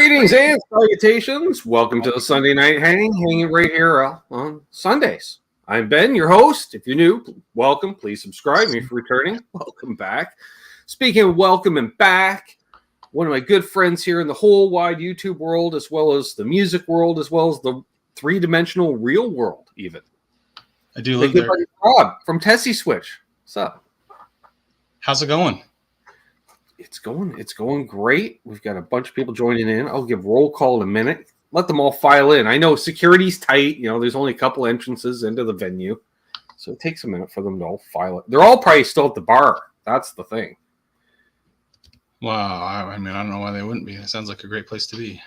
Greetings and salutations. Welcome to the Sunday Night hanging right here on Sundays. I'm Ben, your host. If you're new, welcome. Please subscribe. If you're returning, welcome back. Speaking of welcome and back, one of my good friends here in the whole wide YouTube world, as well as the music world, as well as the three-dimensional real world, even. I do live there. Rob from Tesi Switch. What's up? How's it going? It's going great. We've got a bunch of people joining in. I'll give roll call in a minute. Let them all file in. I know security's tight. You know, there's only a couple entrances into the venue. So it takes a minute for them to all file it. They're all probably still at the bar. That's the thing. Wow. I mean, I don't know why they wouldn't be. It sounds like a great place to be.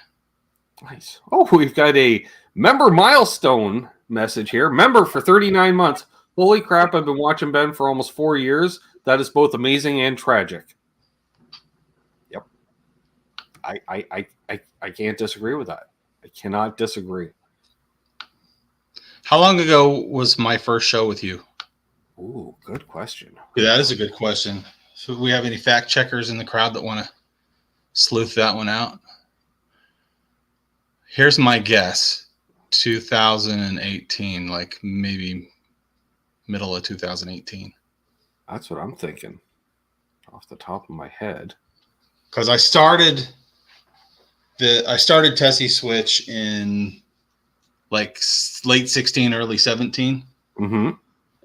Nice. Oh, we've got a member milestone message here. Member for 39 months. Holy crap, I've been watching Ben for almost 4 years. That is both amazing and tragic. Yep. I can't disagree with that. I cannot disagree. How long ago was my first show with you? Ooh, good question. Yeah, that is a good question. So do we have any fact checkers in the crowd that want to sleuth that one out? Here's my guess. 2018, like maybe middle of 2018. That's what I'm thinking off the top of my head. Because I started Tesi Switch in like late 16, early 17. Mm-hmm.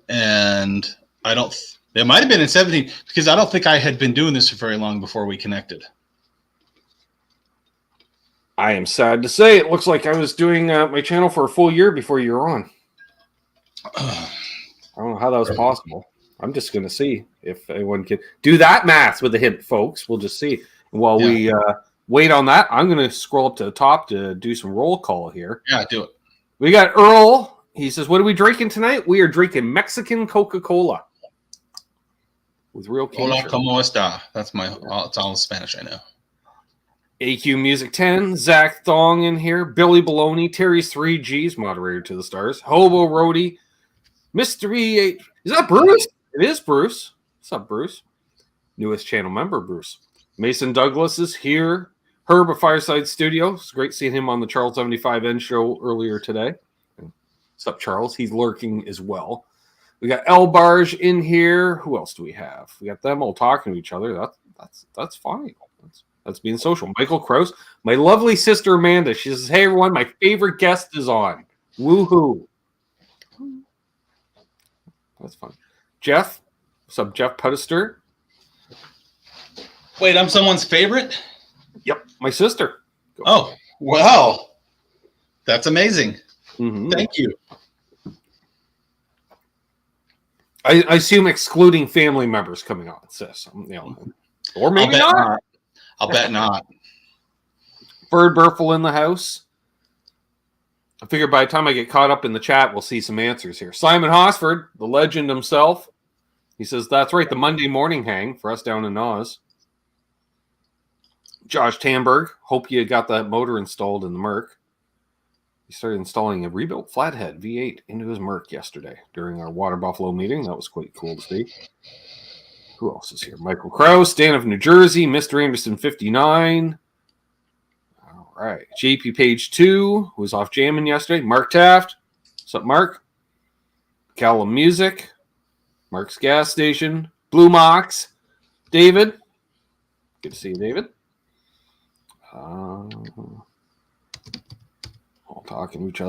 And it might have been in 17 because I don't think I had been doing this for very long before we connected. I am sad to say it looks like I was doing my channel for a full year before you were on. I don't know how that was possible. I'm just going to see if anyone can do that math with a hint, folks. We'll just see. While we wait on that, I'm going to scroll up to the top to do some roll call here. Yeah, do it. We got Earl. He says, what are we drinking tonight? We are drinking Mexican Coca-Cola with real cane Hola, sugar. ¿cómo está? That's it's all in Spanish, I know. AQ Music 10, Zach Thong in here, Billy Baloney, Terry's 3Gs, moderator to the stars, Hobo Roadie, Mystery 8. Is that Bruce? It is Bruce. What's up, Bruce? Newest channel member, Bruce. Mason Douglas is here. Herb at Fireside Studio. It's great seeing him on the Charles 75N show earlier today. What's up, Charles? He's lurking as well. We got El Barge in here. Who else do we have? We got them all talking to each other. That's fine. That's being social. Michael Krause. My lovely sister Amanda. She says, hey, everyone, my favorite guest is on. Woohoo. That's fun. Jeff. What's up, Jeff Puddester? Wait, I'm someone's favorite? Yep, my sister. Oh, wow. That's amazing. Mm-hmm. Thank you. I assume excluding family members coming on, sis. Or maybe not. I'll bet not. Bird Burfel in the house. I figure by the time I get caught up in the chat, we'll see some answers here. Simon Hosford, the legend himself. He says, that's right, the Monday morning hang for us down in Oz. Josh Tamberg, hope you got that motor installed in the Merc. He started installing a rebuilt flathead V8 into his Merc yesterday during our Water Buffalo meeting. That was quite cool to see. Who else is here? Michael Krause, Dan of New Jersey, Mr. Anderson 59. All right. JP Page 2, who was off jamming yesterday. Mark Taft. What's up, Mark? Callum Music. Mark's Gas Station. Blue Mox. David. Good to see you, David. All talking to each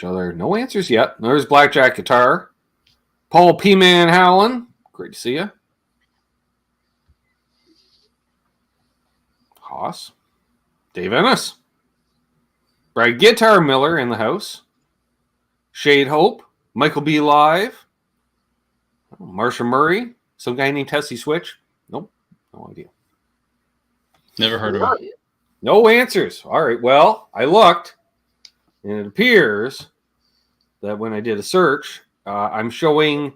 other. No answers yet. There's Blackjack Guitar. Paul P. Man Howland. Great to see you. Haas. Dave Ennis. Brad Guitar Miller in the house. Shade Hope. Michael B. Live. Marsha Murray. Some guy named Tesi Switch. Nope. No idea. Never heard of it. No answers. All right. Well, I looked, and it appears that when I did a search, I'm showing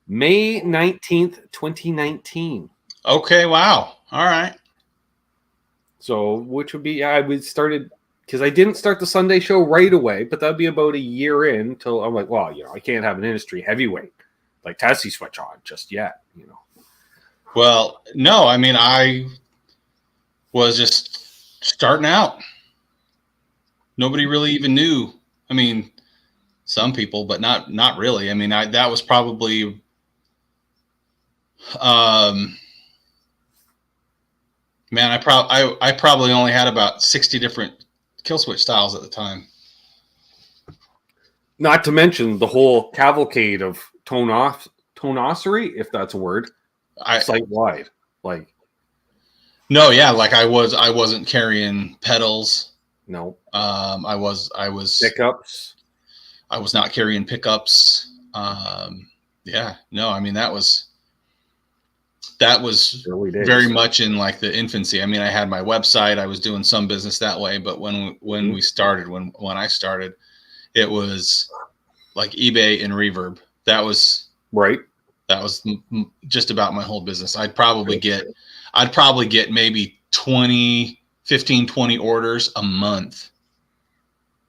May 19th, 2019. Okay. Wow. All right. So, which would be, we started, because I didn't start the Sunday show right away, but that'd be about a year in until I'm like, well, I can't have an industry heavyweight like Tesi Switch on just yet, Well, no, I mean, I was just starting out. Nobody really even knew. I mean, some people, but not really. I mean, that was probably man, I probably only had about 60 different kill switch styles at the time. Not to mention the whole cavalcade of tonossery, if that's a word, site wide. Like, no, yeah, like I wasn't carrying pedals. No. I was pickups. I was not carrying pickups. Yeah, no, I mean that was very much in like the infancy. I mean, I had my website, I was doing some business that way, but when we started, when I started, it was like eBay and Reverb. That was right. That was just about my whole business. I'd probably get maybe 15, 20 orders a month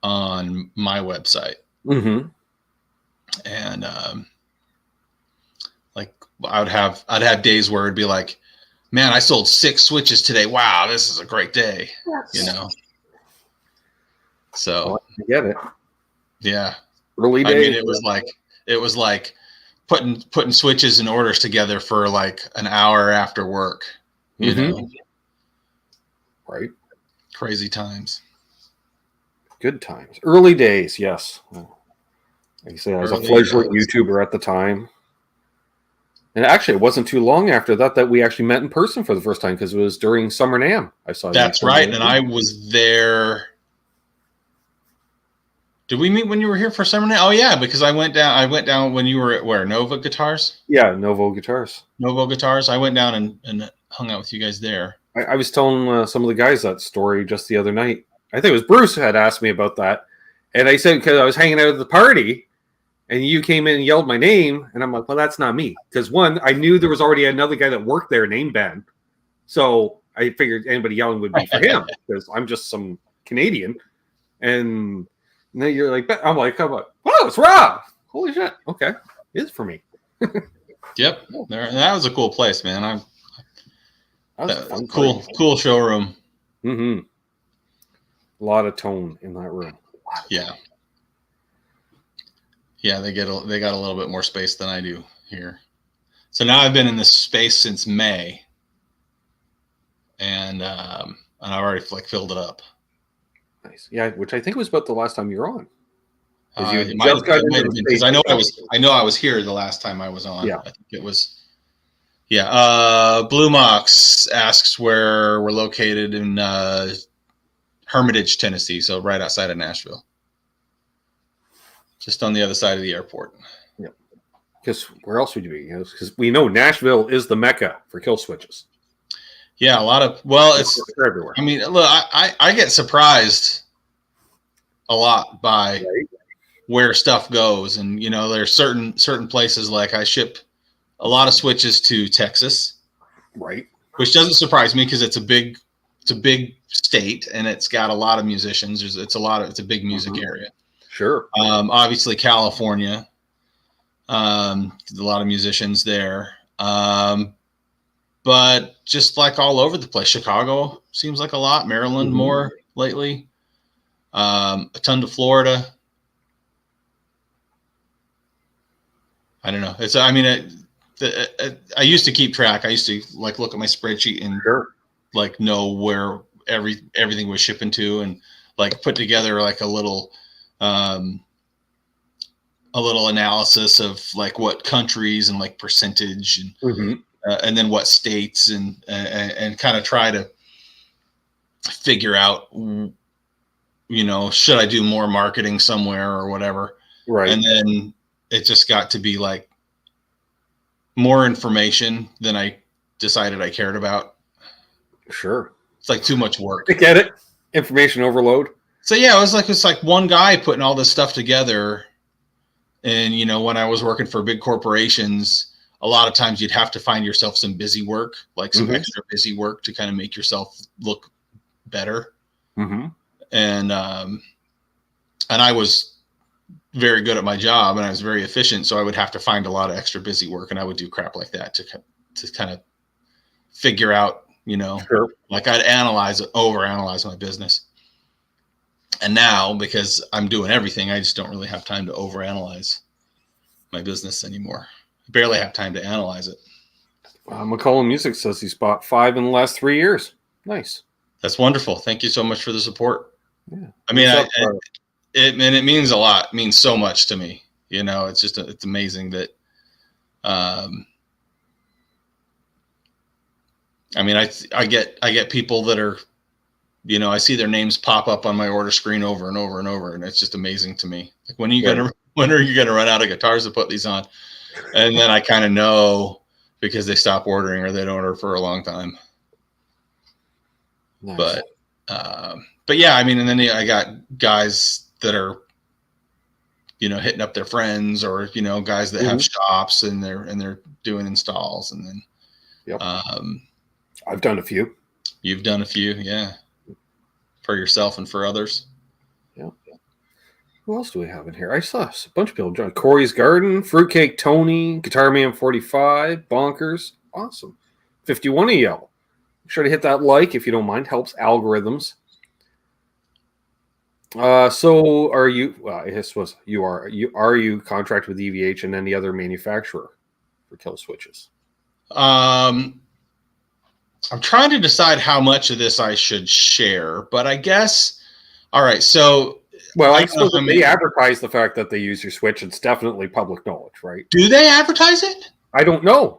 on my website. Mm-hmm. And like I'd have days where it'd be like, man, I sold 6 switches today. Wow, this is a great day. Yes. You know. So I get it. Yeah. Early days. I mean, it was like putting switches and orders together for like an hour after work. You know. Right. Crazy times. Good times. Early days, yes. Like I say, I was a fledgling YouTuber at the time. And actually, it wasn't too long after that we actually met in person for the first time, because it was during Summer NAMM. I saw you. That's right, and I was there. Did we meet when you were here for Summer NAMM? Oh yeah, because I went down when you were at where? Nova Guitars? Yeah, Novo Guitars. Novo Guitars. I went down and hung out with you guys there. I was telling some of the guys that story just the other night. I think it was Bruce who had asked me about that. And I said, because I was hanging out at the party, and you came in and yelled my name, and I'm like, well, that's not me. Because one, I knew there was already another guy that worked there named Ben. So I figured anybody yelling would be for him, because I'm just some Canadian. And then you're like, I'm like, oh, it's Rob. Holy shit. Okay. It's for me. Yep. That was a cool place, man. That was a fun cool showroom. Mm-hmm. A lot of tone in that room. Yeah. Yeah, they got a little bit more space than I do here. So now I've been in this space since May, and I've already like filled it up. Nice. Yeah, which I think was about the last time you were on. Because I know I was here the last time I was on. Yeah. I think it was. Yeah. Blue Mox asks where we're located in Hermitage, Tennessee, so right outside of Nashville. Just on the other side of the airport. Yeah. Because where else would you be? Because we know Nashville is the mecca for kill switches. Yeah, it's everywhere. I mean, look, I get surprised a lot by where stuff goes, and you know, there's certain places, like I ship a lot of switches to Texas, right? Which doesn't surprise me because it's a big state and it's got a lot of musicians. It's a big music area. Sure. Obviously California, a lot of musicians there. But just like all over the place, Chicago seems like a lot, Maryland more lately, a ton to Florida. I don't know. I used to keep track. I used to like look at my spreadsheet and like know where everything was shipping to, and like put together like a little analysis of like what countries and like percentage and then what states and kind of try to figure out, you know, should I do more marketing somewhere or whatever. Right. And then it just got to be like more information than I decided I cared about. Sure. It's like too much work. I get it. Information overload. So yeah, it's like one guy putting all this stuff together. And, you know, when I was working for big corporations, a lot of times you'd have to find yourself some busy work, like some extra busy work to kind of make yourself look better. And I was very good at my job and I was very efficient. So I would have to find a lot of extra busy work, and I would do crap like that to kind of figure out you know, Sure. like I'd overanalyze my business. And now, because I'm doing everything, I just don't really have time to overanalyze my business anymore. I barely have time to analyze it. McCollum Music says he's bought 5 in the last 3 years. Nice. That's wonderful. Thank you so much for the support. Yeah. I mean, it means a lot. It means so much to me. You know, it's just, it's amazing that, I mean, I get people that are, you know, I see their names pop up on my order screen over and over and over, and it's just amazing to me. Like, when are you gonna run out of guitars to put these on? And then I kind of know, because they stop ordering or they don't order for a long time. Nice. But yeah, I mean, and then I got guys that are, you know, hitting up their friends, or, you know, guys that have shops and they're doing installs, and then, yep. I've done a few. You've done a few, yeah, for yourself and for others. Yeah. Who else do we have in here? I saw a bunch of people. John Corey's Garden, Fruitcake Tony, Guitar Man 45, Bonkers, awesome. 51 of y'all. Make sure to hit that like if you don't mind. Helps algorithms. So are you? Well, this was you are you contract with EVH and any other manufacturer for kill switches? I'm trying to decide how much of this I should share, but I guess, all right. So, well, I suppose they advertise the fact that they use your switch. It's definitely public knowledge, right? Do they advertise it? I don't know.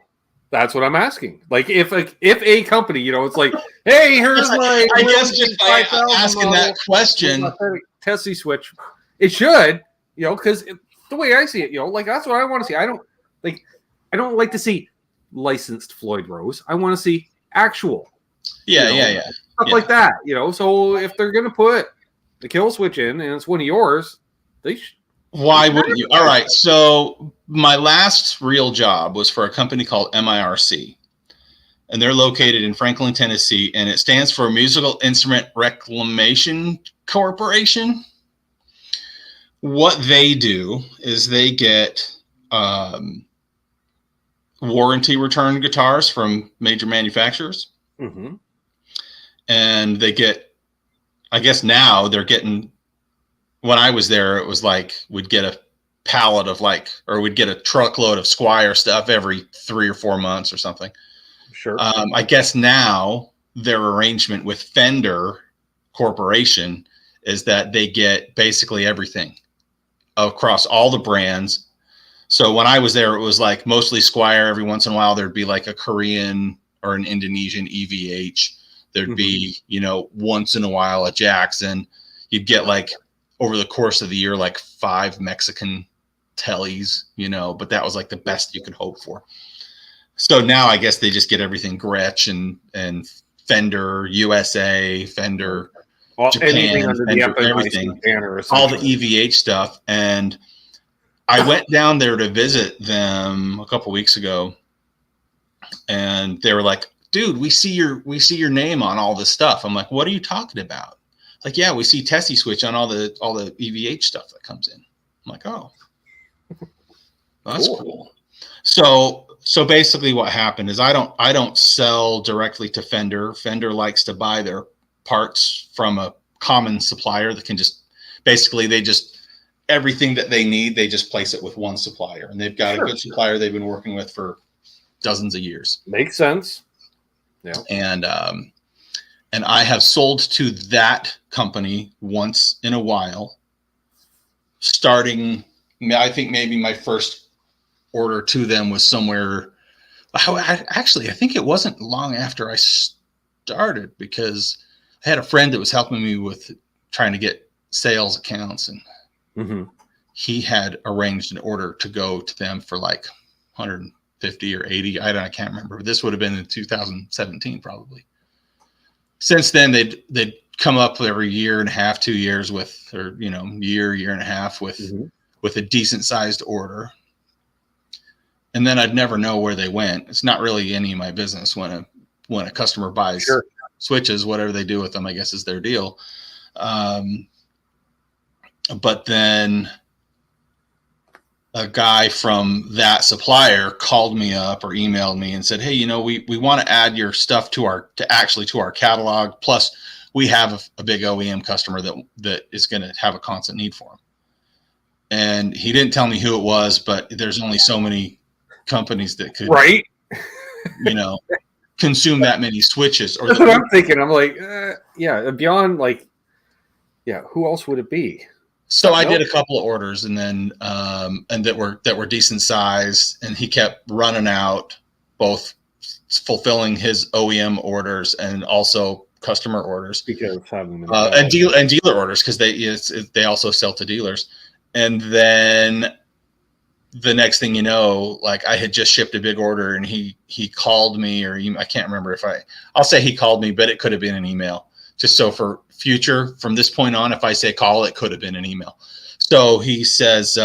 That's what I'm asking. Like, if a company, you know, it's like, hey, here's my. I guess just by asking that question, Tesi Switch, it should, you know, because the way I see it, you know, like, that's what I want to see. I don't like to see licensed Floyd Rose. I want to see actual. Yeah. Stuff like that, you know. So if they're gonna put the kill switch in and it's one of yours, they should. Why wouldn't you? All right. So my last real job was for a company called MIRC, and they're located in Franklin, Tennessee, and it stands for Musical Instrument Reclamation Corporation. What they do is they get warranty return guitars from major manufacturers. Mm-hmm. And they get, I guess now they're getting, when I was there, it was like we'd get a pallet of we'd get a truckload of Squire stuff every 3 or 4 months or something. Sure. I guess now their arrangement with Fender Corporation is that they get basically everything across all the brands. So when I was there, it was like mostly Squire. Every once in a while, there'd be like a Korean or an Indonesian EVH. There'd be, you know, once in a while a Jackson. You'd get like over the course of the year, like 5 Mexican tellies, you know, but that was like the best you could hope for. So now I guess they just get everything Gretsch and Fender USA, Fender Japan, under Fender, the everything, all the EVH stuff. And I went down there to visit them a couple weeks ago, and they were like, dude, we see your name on all this stuff. I'm like, what are you talking about? Like, yeah, we see Tesi Switch on all the EVH stuff that comes in. I'm like, oh, that's cool. So basically what happened is I don't sell directly to Fender. Fender likes to buy their parts from a common supplier that can just, basically everything that they need, they just place it with one supplier, and they've got a good supplier they've been working with for dozens of years. Makes sense. Yeah. And I have sold to that company once in a while, starting, I think maybe my first order to them was somewhere, actually, I think it wasn't long after I started, because I had a friend that was helping me with trying to get sales accounts, and he had arranged an order to go to them for like 150 or 80. I can't remember. This would have been in 2017 probably. Since then, they'd come up every year and a half, 2 years with, or, you know, year and a half with a decent sized order. And then I'd never know where they went. It's not really any of my business when a customer buys switches. Whatever they do with them, I guess, is their deal. But then a guy from that supplier called me up or emailed me and said, "Hey, we want to add your stuff to our catalog. Plus, we have a big OEM customer that is going to have a constant need for them." And he didn't tell me who it was, but there's only so many companies that could, right? Consume that many switches. Or that's what I'm thinking. I'm like, yeah, beyond who else would it be? So I did a couple of orders, and then and that were decent size, and he kept running out, both fulfilling his OEM orders and also customer orders, because having them and dealer orders, because they also sell to dealers. And then the next thing you know, like, I had just shipped a big order, and he called me, or I can't remember I'll say he called me, but it could have been an email. Just so for future, from this point on, if I say call, it could have been an email. So he says,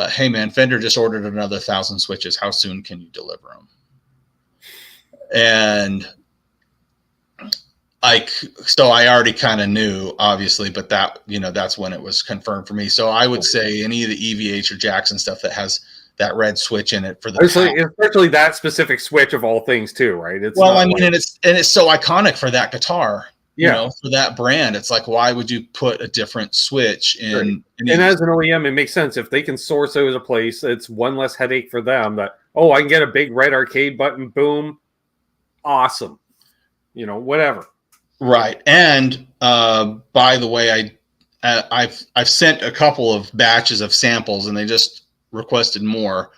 "Hey man, Fender just ordered another 1,000 switches. How soon can you deliver them?" And so I already kind of knew, obviously, but that's when it was confirmed for me. So I would say any of the EVH or Jackson stuff that has that red switch in it for the especially that specific switch of all things too, right? And it's so iconic for that guitar. For that brand, it's like, why would you put a different switch in? And as an OEM, it makes sense. If they can source out a place, it's one less headache for them. That, I can get a big red arcade button, boom, awesome. Whatever. Right. And by the way, I've sent a couple of batches of samples, and they just requested more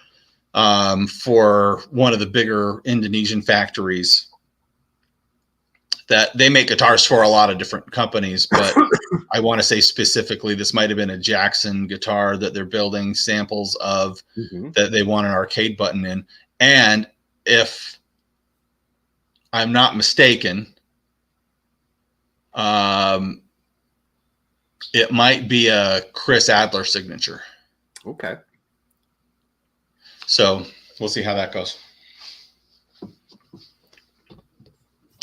for one of the bigger Indonesian factories. That they make guitars for a lot of different companies, but I want to say specifically, this might have been a Jackson guitar that they're building samples of, that they want an arcade button in. And if I'm not mistaken, it might be a Chris Adler signature. Okay. So we'll see how that goes.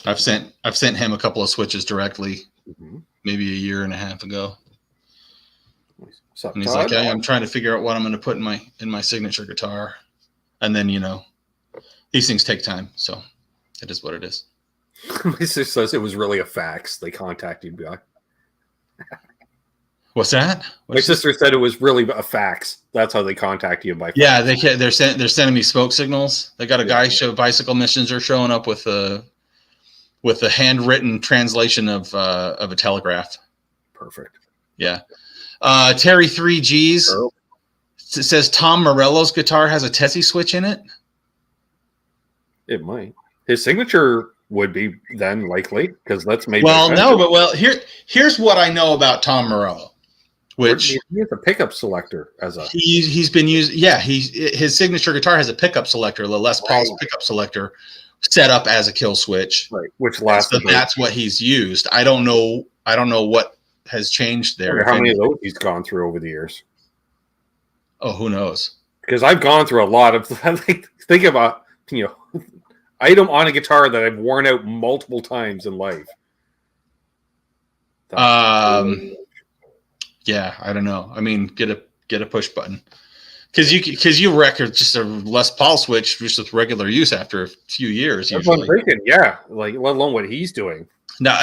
I've sent him a couple of switches directly, maybe a year and a half ago. And he's like, "Hey, I'm trying to figure out what I'm going to put in my signature guitar." And then, these things take time, so it is what it is. My sister says it was really a fax. They contacted you. What's that? My sister said it was really a fax. That's how they contact you, by fax. Yeah, they're sending me smoke signals. They got a guy bicycle missions are showing up with a handwritten translation of a telegraph. Perfect. Yeah. Terry 3Gs says Tom Morello's guitar has a Tesi switch in it. It might. His signature would be then likely, because that's maybe. Here's what I know about Tom Morello, which he has a pickup selector he's been used. Yeah, his signature guitar has a pickup selector, the Les Paul's pickup selector, set up as a kill switch, right? Which lasts. So that's what he's used. I don't know what has changed there. How many of those he's gone through over the years? Oh, who knows? Because I've gone through a lot of. Think about item on a guitar that I've worn out multiple times in life. Yeah, I don't know. I mean, get a push button. Because you wreck just a Les Paul switch just with regular use after a few years. That's what I'm thinking, let alone what he's doing. No,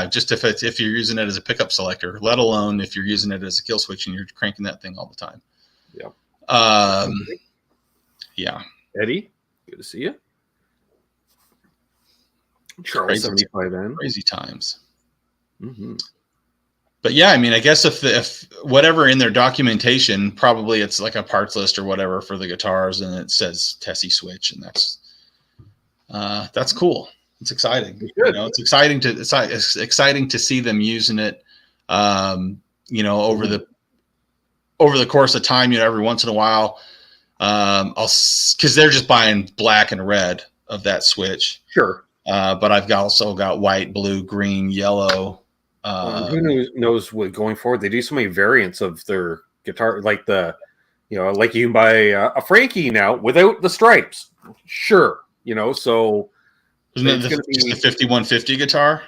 just if you're using it as a pickup selector, let alone if you're using it as a kill switch and you're cranking that thing all the time. Yeah. Yeah. Eddie, good to see you. Charles 75N. Crazy times. Mm-hmm. But yeah, I mean, I guess if whatever in their documentation, probably it's like a parts list or whatever for the guitars, and it says Tesi Switch, and that's cool. It's exciting. It's exciting to see them using it. Over the course of time, every once in a while, because they're just buying black and red of that switch. Sure. But I've also got white, blue, green, yellow. Who knows what going forward? They do so many variants of their guitar, like like you can buy a Frankie now without the stripes. Sure, so isn't it just the 5150 guitar?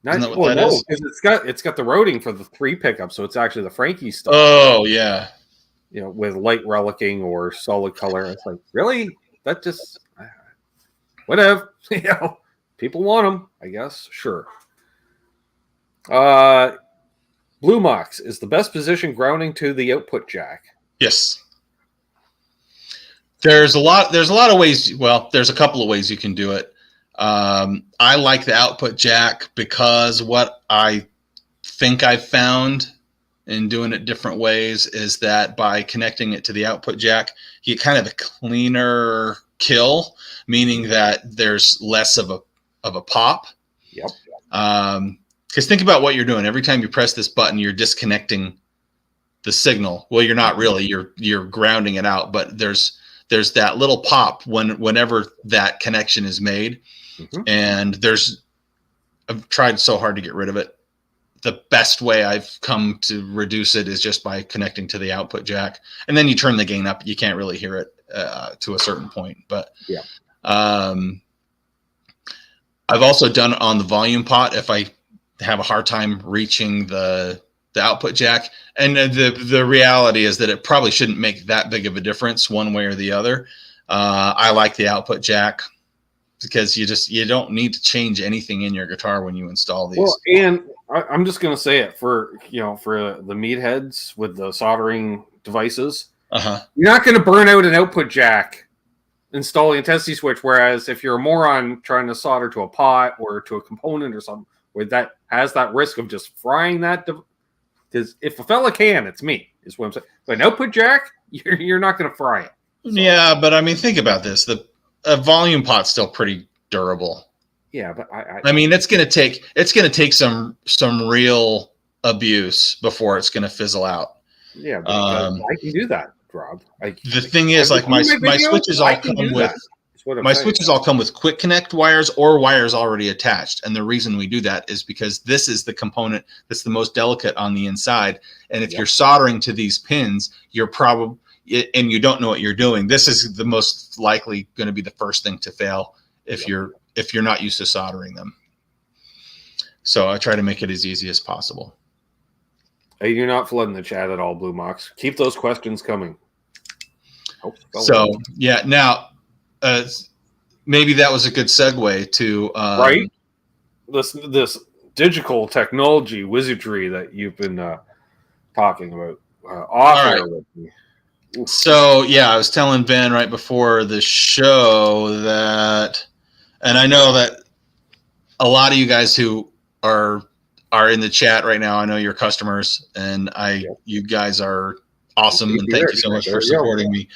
Isn't that what that is? Because it's got the routing for the 3 pickup, so it's actually the Frankie stuff. Oh yeah. with light relicking or solid color. It's like, really? That just whatever. People want them, I guess. Sure. Blue Mox is the best position grounding to the output jack. Yes. There's a lot of ways. Well, there's a couple of ways you can do it. I like the output jack because what I think I've found in doing it different ways is that by connecting it to the output jack, you get kind of a cleaner kill, meaning that there's less of a pop. Yep. Because think about what you're doing. Every time you press this button, you're disconnecting the signal. Well, you're not really. You're grounding it out, but there's that little pop whenever that connection is made. Mm-hmm. And I've tried so hard to get rid of it. The best way I've come to reduce it is just by connecting to the output jack, and then you turn the gain up. You can't really hear it to a certain point, but yeah. I've also done it on the volume pot if I have a hard time reaching the output jack, and the reality is that it probably shouldn't make that big of a difference one way or the other. I like the output jack because you don't need to change anything in your guitar when you install these. Well, and I'm just going to say it for the meatheads with the soldering devices. Uh-huh. You're not going to burn out an output jack installing a Tesi Switch. Whereas if you're a moron trying to solder to a pot or to a component or something where that has that risk of just frying that, because if a fella can, it's me, is what I'm saying. But an output jack, you're not going to fry it. So. Yeah, but I mean, think about this: a volume pot's still pretty durable. Yeah, but I mean, it's gonna take some real abuse before it's gonna fizzle out. Yeah, but I can do that, Rob. The thing is, like my switches all come with quick connect wires or wires already attached, and the reason we do that is because this is the component that's the most delicate on the inside, and if you're soldering to these pins, you're probably and you don't know what you're doing. This is the most likely going to be the first thing to fail if you're not used to soldering them. So I try to make it as easy as possible. Hey, you're not flooding the chat at all, Blue Mox. Keep those questions coming. So, yeah, now, maybe that was a good segue to... right? This digital technology wizardry that you've been talking about. With me. So, yeah, I was telling Ben right before the show that... And I know that a lot of you guys who are in the chat right now, I know you're customers, and you guys are awesome, and thank you so much for supporting me.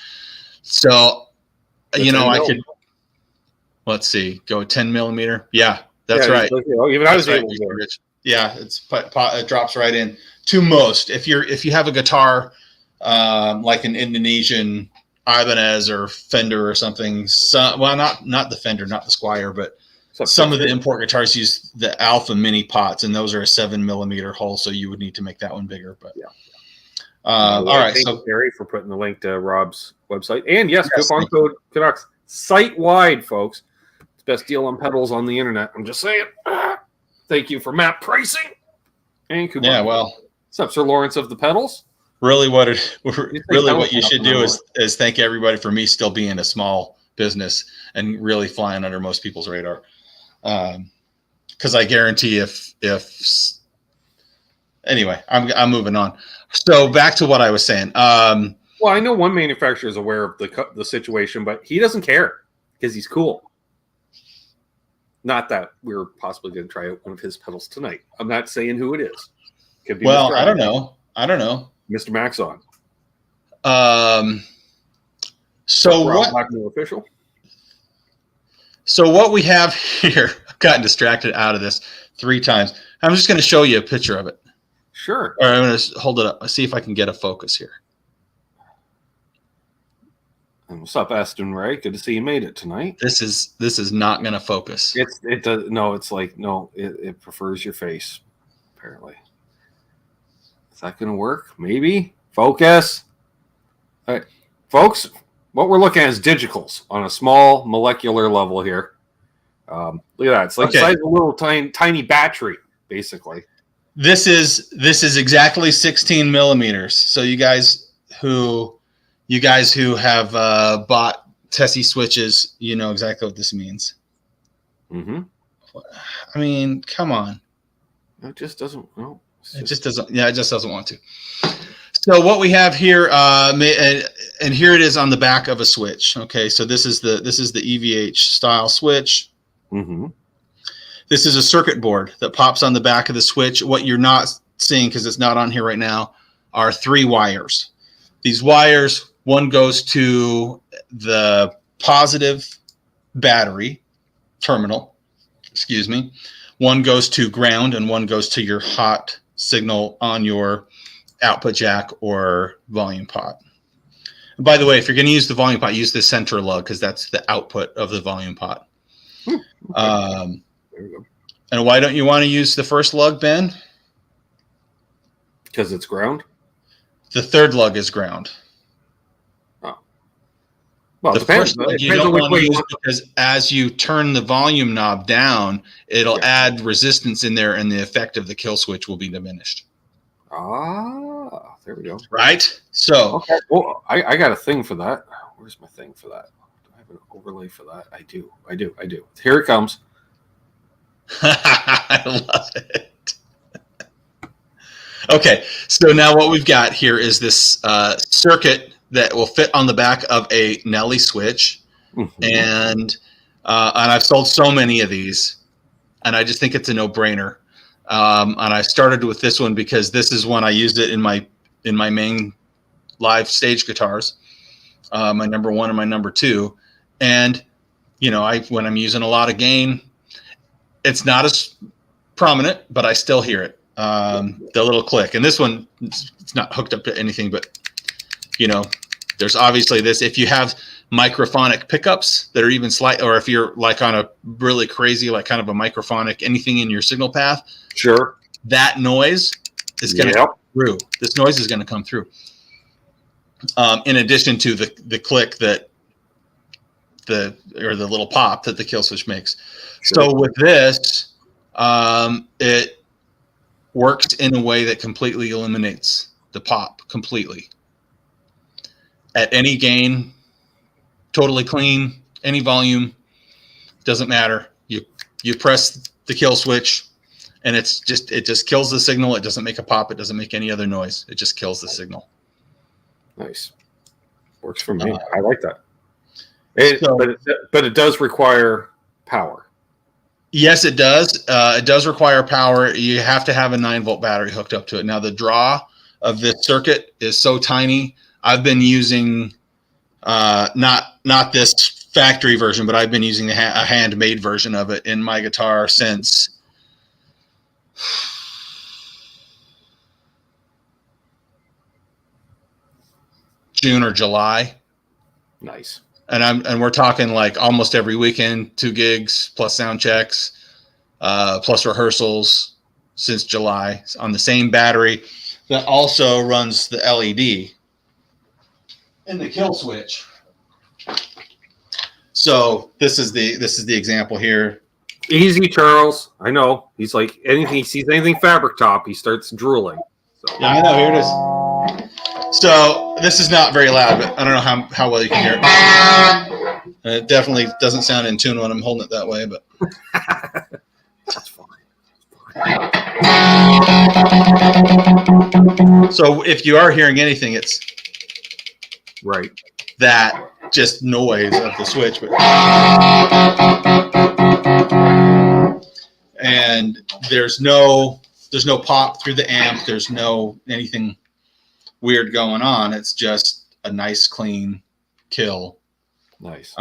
So, I could, let's see, go 10 millimeter. Yeah, that's right. Even I was able to. Yeah, it drops right in to most. If you have a guitar like an Indonesian Ibanez or Fender or something. Not the Fender, not the Squire, but some of the import guitars use the Alpha Mini pots, and those are a 7 millimeter hole, so you would need to make that one bigger. But all right. Thank you, Gary, for putting the link to Rob's website, and coupon code Canucks site wide, folks. It's best deal on pedals on the internet. I'm just saying. Thank you for map pricing and coupon. Yeah, well, what's up, Sir Lawrence of the Pedals? Really, what you should do is thank everybody for me still being a small business and really flying under most people's radar. Because I guarantee anyway, I'm moving on. So back to what I was saying. Well, I know one manufacturer is aware of the situation, but he doesn't care because he's cool. Not that we're possibly going to try out one of his pedals tonight. I'm not saying who it is. Could be. Well, I don't know. Mr. Maxon. So what? Official. So what we have here, I've gotten distracted out of this 3 times. I'm just going to show you a picture of it. Sure. Or I'm going to hold it up. Let's see if I can get a focus here. And what's up, Aston Ray? Good to see you made it tonight. This is not going to focus. It does. No, it's like no. It prefers your face. Apparently. Is that going to work? Maybe. Focus. All right. Folks, what we're looking at is digitals on a small molecular level here. Look at that. It's like the size of a little tiny battery, basically. This is exactly 16 millimeters. So you guys who, you guys who have bought Tesi switches, you know exactly what this means. Mm-hmm. I mean, come on. It just doesn't. No, it just doesn't. Yeah, it just doesn't want to. So what we have here, and here it is on the back of a switch. Okay, so this is the EVH style switch. Mm-hmm. This is a circuit board that pops on the back of the switch. What you're not seeing, because it's not on here right now, are 3 wires. These wires, one goes to the positive battery terminal, excuse me. One goes to ground, and one goes to your hot signal on your output jack or volume pot. And by the way, if you're going to use the volume pot, use the center lug, because that's the output of the volume pot. Okay. There we go. And why don't you want to use the first lug, Ben? Because it's ground? The third lug is ground. Oh. Well, The it depends. first lug It you depends don't on which want way to you use want. because as you turn the volume knob down, it'll add resistance in there, and the effect of the kill switch will be diminished. Ah, there we go. Right? So, Okay. Well, I got a thing for that. Where's my thing for that? Do I have an overlay for that? I do. Here it comes. I love it. Okay, so now what we've got here is this circuit that will fit on the back of a Nelly switch, Mm-hmm. and I've sold so many of these, and I just think it's a no-brainer. And I started with this one because this is one I used it in my main live stage guitars, my number 1 and my number 2, and you know, when I'm using a lot of gain, it's not as prominent, but I still hear it. The little click, and this one, it's not hooked up to anything, but you know, there's obviously this. If you have microphonic pickups that are even slight, or if you're like on a really crazy, like kind of a microphonic anything in your signal path, Sure. that noise is going to come through. This noise is going to come through. In addition to the click that the little pop that the kill switch makes. Sure. So with this, it works in a way that completely eliminates the pop completely. At any gain, totally clean, any volume, doesn't matter. You press the kill switch, and it just kills the signal. It doesn't make a pop. It doesn't make any other noise. It just kills the signal. Nice. Works for me. I like that. But it does require power. Yes, it does. It does require power. You have to have a 9-volt battery hooked up to it. Now, the draw of this circuit is so tiny. I've been using not this factory version, but I've been using a handmade version of it in my guitar since June or July. Nice. And we're talking like almost every weekend, 2 gigs plus sound checks, plus rehearsals since July on the same battery that also runs the LED and the kill switch. So this is the example here. Easy, Charles. I know. He's like anything. He sees anything fabric top, he starts drooling. So. Yeah, I know. Here it is. So this is not very loud, but I don't know how well you can hear it. It definitely doesn't sound in tune when I'm holding it that way, but That's fine. So if you are hearing anything, it's Right. that just noise of the switch, but and there's no pop through the amp. There's no anything weird going on. It's just a nice clean kill. Nice.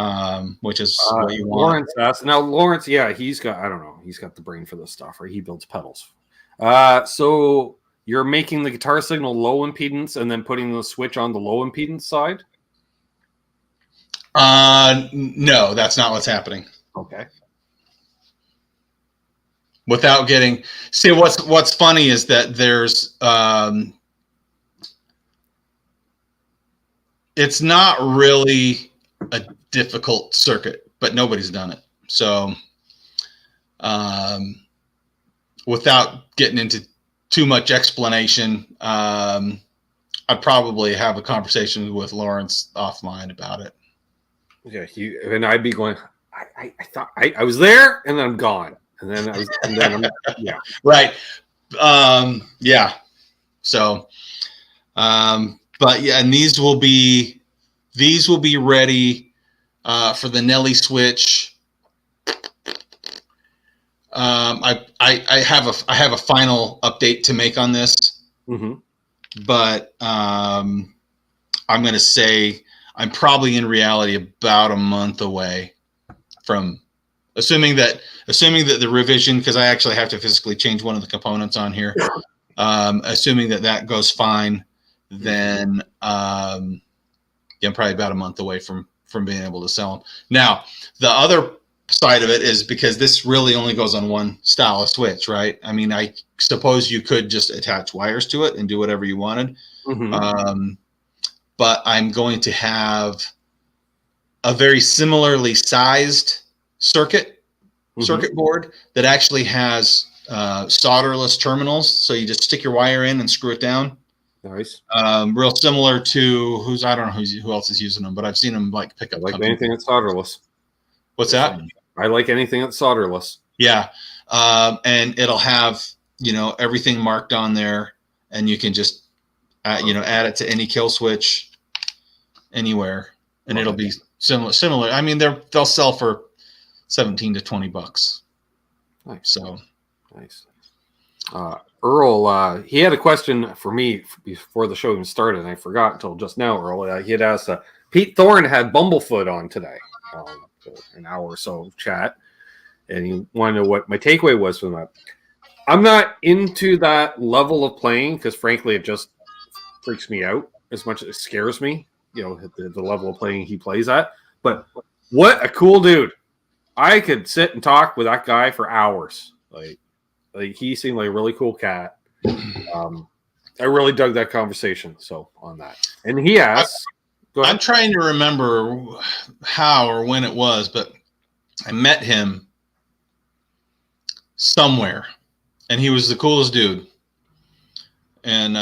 Which is what you want. Lawrence asked. Now, Lawrence, yeah, he's got, I don't know, he's got the brain for this stuff, right? He builds pedals. So you're making the guitar signal low impedance and then putting the switch on the low impedance side? No, that's not what's happening. Okay. Without getting, see, what's funny is that there's, it's not really a difficult circuit, but nobody's done it. So, without getting into too much explanation, I'd probably have a conversation with Lawrence offline about it. Yeah, and I'd be going. I thought I was there, and then I'm gone, and then I'm yeah. Right. Yeah. So, but yeah, and these will be ready for the Nelly Switch. I have a final update to make on this, but I'm going to say I'm probably in reality about a month away from assuming that the revision, because I actually have to physically change one of the components on here. Assuming that goes fine, then I'm probably about a month away from being able to sell them. Now, the other side of it is because this really only goes on one style of switch, right? I mean, I suppose you could just attach wires to it and do whatever you wanted. But I'm going to have a very similarly sized circuit board that actually has solderless terminals. So you just stick your wire in and screw it down. Nice. Real similar to I don't know who else is using them, but I've seen them like pick up. I like anything that's solderless. What's that? I like anything that's solderless. Yeah. And it'll have, everything marked on there, and you can just, add it to any kill switch anywhere, and it'll be similar. I mean, they'll sell for $17 to $20. Nice. So nice. Earl, he had a question for me before the show even started, and I forgot until just now. Earl, he had asked, Pete Thorne had Bumblefoot on today, an hour or so of chat, and he wanted to know what my takeaway was from that. I'm not into that level of playing because, frankly, it just freaks me out as much as it scares me. The level of playing he plays at. But what a cool dude! I could sit and talk with that guy for hours. Like he seemed like a really cool cat. I really dug that conversation. So on that, and he asked, I'm trying to remember how or when it was, but I met him somewhere, and he was the coolest dude. And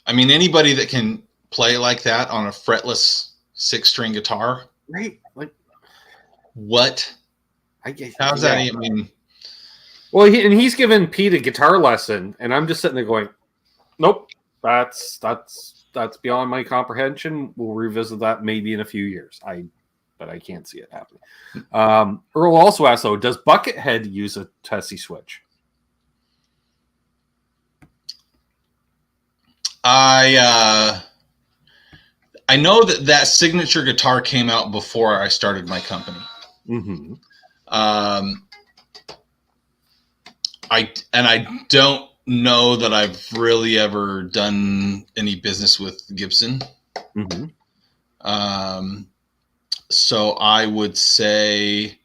I mean, anybody that can play like that on a fretless 6-string guitar, right? Like, what? How's that? I mean, well, he's given Pete a guitar lesson, and I'm just sitting there going, "Nope, that's beyond my comprehension. We'll revisit that maybe in a few years." But I can't see it happening. Earl also asked, though, does Buckethead use a Tesi Switch? I know that signature guitar came out before I started my company. I don't know that I've really ever done any business with Gibson. So I would say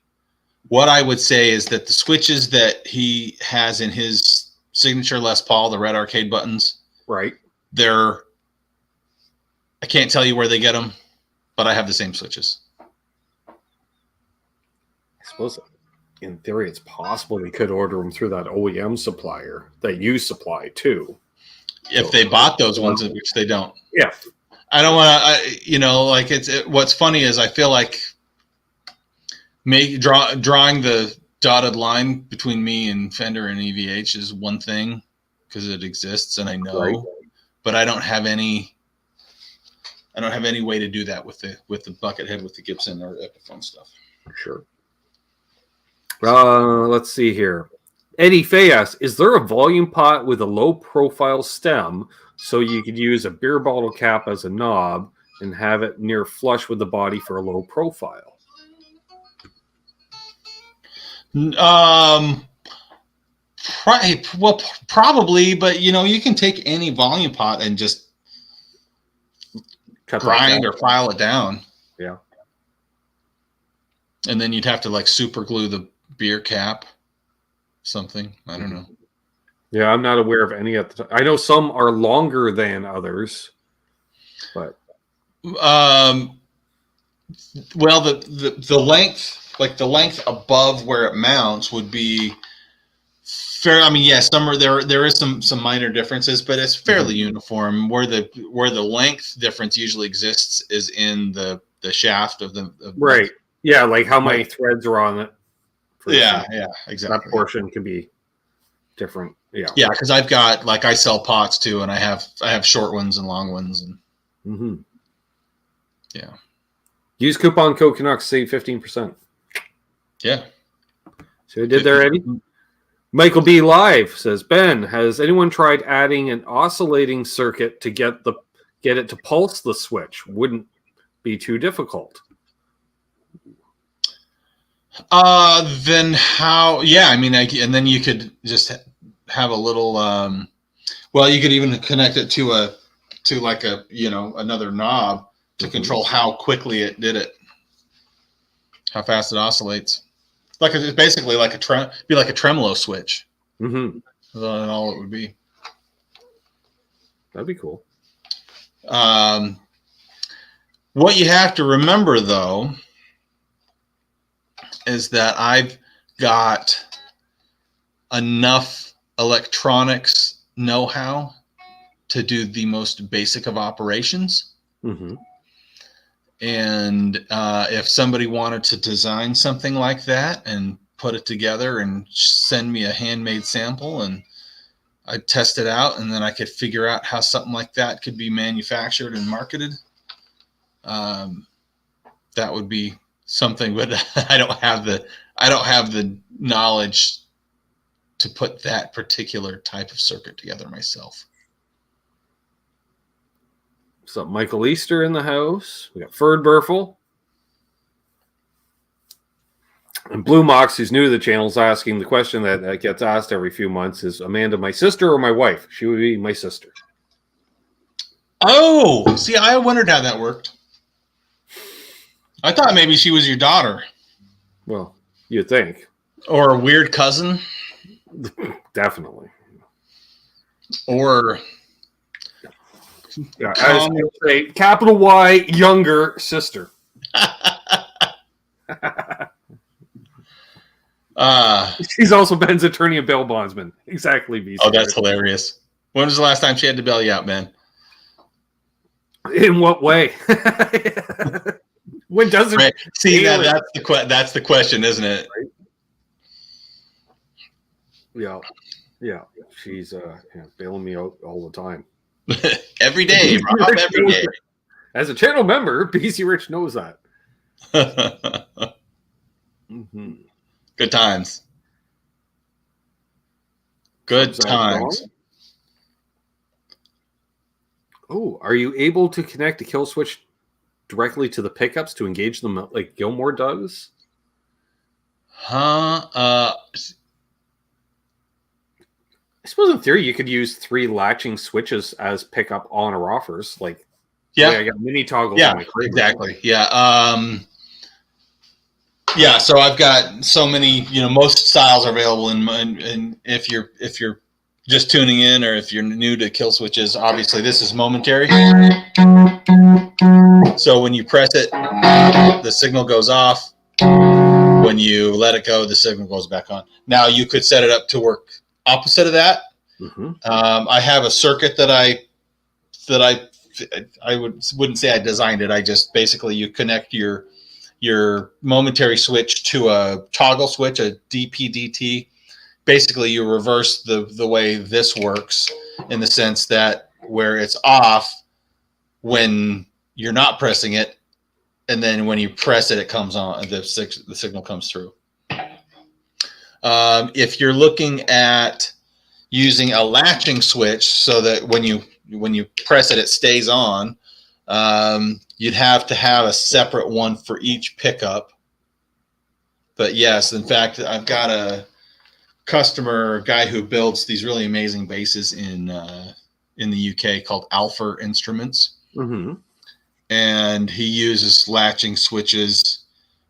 is that the switches that he has in his signature Les Paul, the red arcade buttons, right? I can't tell you where they get them, but I have the same switches. I suppose in theory it's possible they could order them through that OEM supplier that you supply too. If they bought those ones, which they don't. Yeah. I don't want to, what's funny is I feel like drawing the dotted line between me and Fender and EVH is one thing because it exists and I know, right. But I don't have any way to do that with the Buckethead with the Gibson or Epiphone stuff. Sure. Let's see here. Eddie Fay asks, is there a volume pot with a low profile stem so you could use a beer bottle cap as a knob and have it near flush with the body for a low profile? Probably, but you can take any volume pot and just grind or file it down. Yeah. And then you'd have to super glue the beer cap, something. I don't know. Yeah, I'm not aware of any at the time. I know some are longer than others, but well, the length, the length above where it mounts would be fair. I mean, yes, there is some minor differences, but it's fairly uniform. Where the length difference usually exists is in the shaft of the right. Yeah, like how many threads are on it. Yeah, exactly. That portion can be different. Yeah, because I've got I sell pots too, and I have short ones and long ones, and yeah. Use coupon code Canucks, save 15%. Yeah. So we did there, Eddie. Michael B. Live says, Ben, has anyone tried adding an oscillating circuit to get it to pulse the switch? Wouldn't be too difficult. Then how? Yeah, I mean, and then you could just have a little. Well, you could even connect it to like a another knob to control how quickly it did it, how fast it oscillates. It's basically like a tremolo switch. Mm-hmm. That's all it would be. That'd be cool. What you have to remember, though, is that I've got enough electronics know-how to do the most basic of operations. Mm-hmm. And if somebody wanted to design something like that and put it together and send me a handmade sample, and I'd test it out, and then I could figure out how something like that could be manufactured and marketed, that would be something. But I don't have the knowledge to put that particular type of circuit together myself. So Michael Easter in the house. We got Ferd Burfel. And Blue Mox, who's new to the channel, is asking the question that gets asked every few months: is Amanda my sister or my wife? She would be my sister. Oh, see, I wondered how that worked. I thought maybe she was your daughter. Well, you'd think. Or a weird cousin. Definitely. Or... Yeah, I was going to say capital Y younger sister. She's also Ben's attorney and bail bondsman. Exactly. BC. Oh, that's hilarious. When was the last time she had to bail you out, man? In what way? When doesn't right. See that's the question, isn't it? Right? Yeah. She's bailing me out all the time. Every day, Rob, every day. As a channel member, BC Rich knows that. Mm-hmm. Good times. Good times. Oh, are you able to connect a kill switch directly to the pickups to engage them like Gilmore does? I suppose in theory you could use 3 latching switches as pickup on or offers. Like, I got mini toggles. Yeah, exactly. Yeah. Yeah. So I've got so many. Most styles are available, and if you're just tuning in, or if you're new to kill switches, obviously this is momentary. So when you press it, the signal goes off. When you let it go, the signal goes back on. Now you could set it up to work opposite of that. Mm-hmm. I have a circuit that I wouldn't say I designed it. I just basically you connect your momentary switch to a toggle switch, a DPDT. Basically, you reverse the way this works, in the sense that where it's off when you're not pressing it, and then when you press it, it comes on. The signal comes through. If you're looking at using a latching switch, so that when you press it, it stays on, you'd have to have a separate one for each pickup. But yes, in fact, I've got a guy who builds these really amazing basses in the UK called Alpha Instruments. Mm-hmm. And he uses latching switches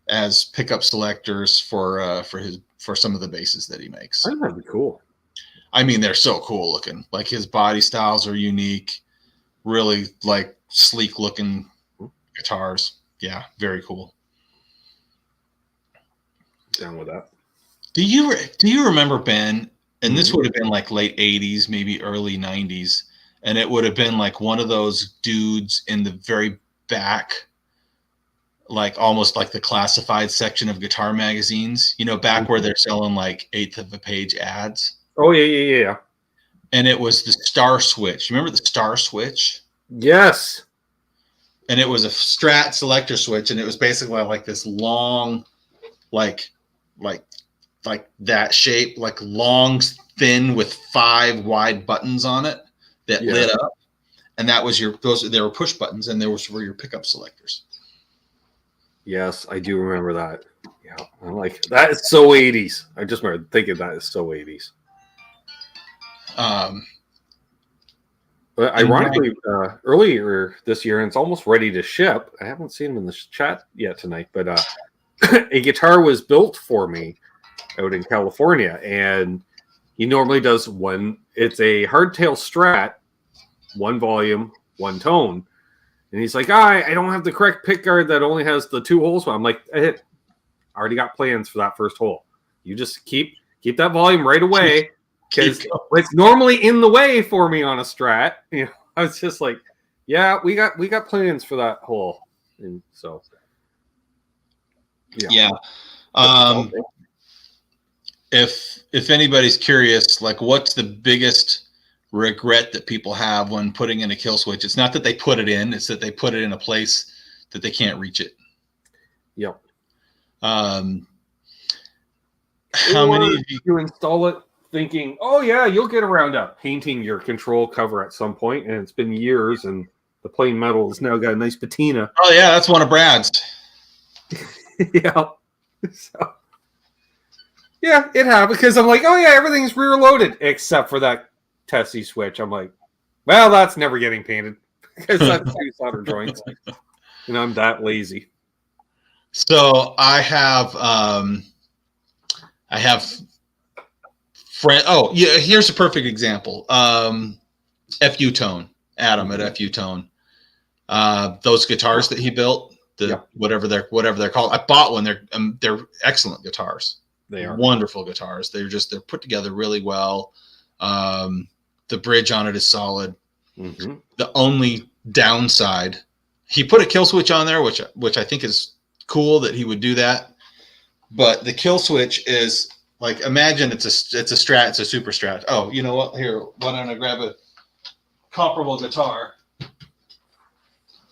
as pickup selectors for some of the basses that he makes. That'd be cool. I mean, they're so cool looking. Like, his body styles are unique, really like sleek looking guitars. Yeah, very cool. Down with that. Do you remember, Ben, and this would have been like late 80s, maybe early 90s. And it would have been like one of those dudes in the very back, like almost like the classified section of guitar magazines, you know, back where they're selling like 1/8 of a page ads. Oh, yeah. And it was the Star Switch. Remember the Star Switch? Yes. And it was a Strat selector switch, and it was basically like this long, like that shape, like long, thin with 5 wide buttons on it that lit up. And that was there were push buttons, and there were your pickup selectors. Yes, I do remember that. Yeah, I'm like, that is so 80s. I just remember thinking that is so 80s. But ironically, earlier this year, and it's almost ready to ship. I haven't seen them in the chat yet tonight, but a guitar was built for me out in California, and he normally does one. It's a hardtail Strat, 1 volume, 1 tone. And he's like, I don't have the correct pick guard that only has the 2 holes. I'm like, I already got plans for that first hole. You just keep that volume right away, because it's normally in the way for me on a Strat. You know, I was just like, yeah, we got plans for that hole. And so, yeah. If anybody's curious, like, what's the biggest regret that people have when putting in a kill switch? It's not that they put it in, it's that they put it in a place that they can't reach it. Yep. How many of you install it thinking, oh yeah, you'll get around to painting your control cover at some point, and it's been years, and the plain metal has now got a nice patina. Oh yeah, that's one of Brad's. Yeah. So, yeah, it happened, because I'm like, oh yeah, everything's rear loaded except for that Tesi switch. I'm like, well, that's never getting painted because that's 2 solder joints, and I'm that lazy. So I have friend. Oh yeah, here's a perfect example. FU Tone, Adam at FU Tone. Those guitars that he built, whatever they're called. I bought one. They're excellent guitars. They are wonderful guitars. They're put together really well. The bridge on it is solid. Mm-hmm. The only downside, he put a kill switch on there, which I think is cool that he would do that. But the kill switch is like, imagine it's a Strat, it's a Super Strat. Oh, you know what? Here, why don't I grab a comparable guitar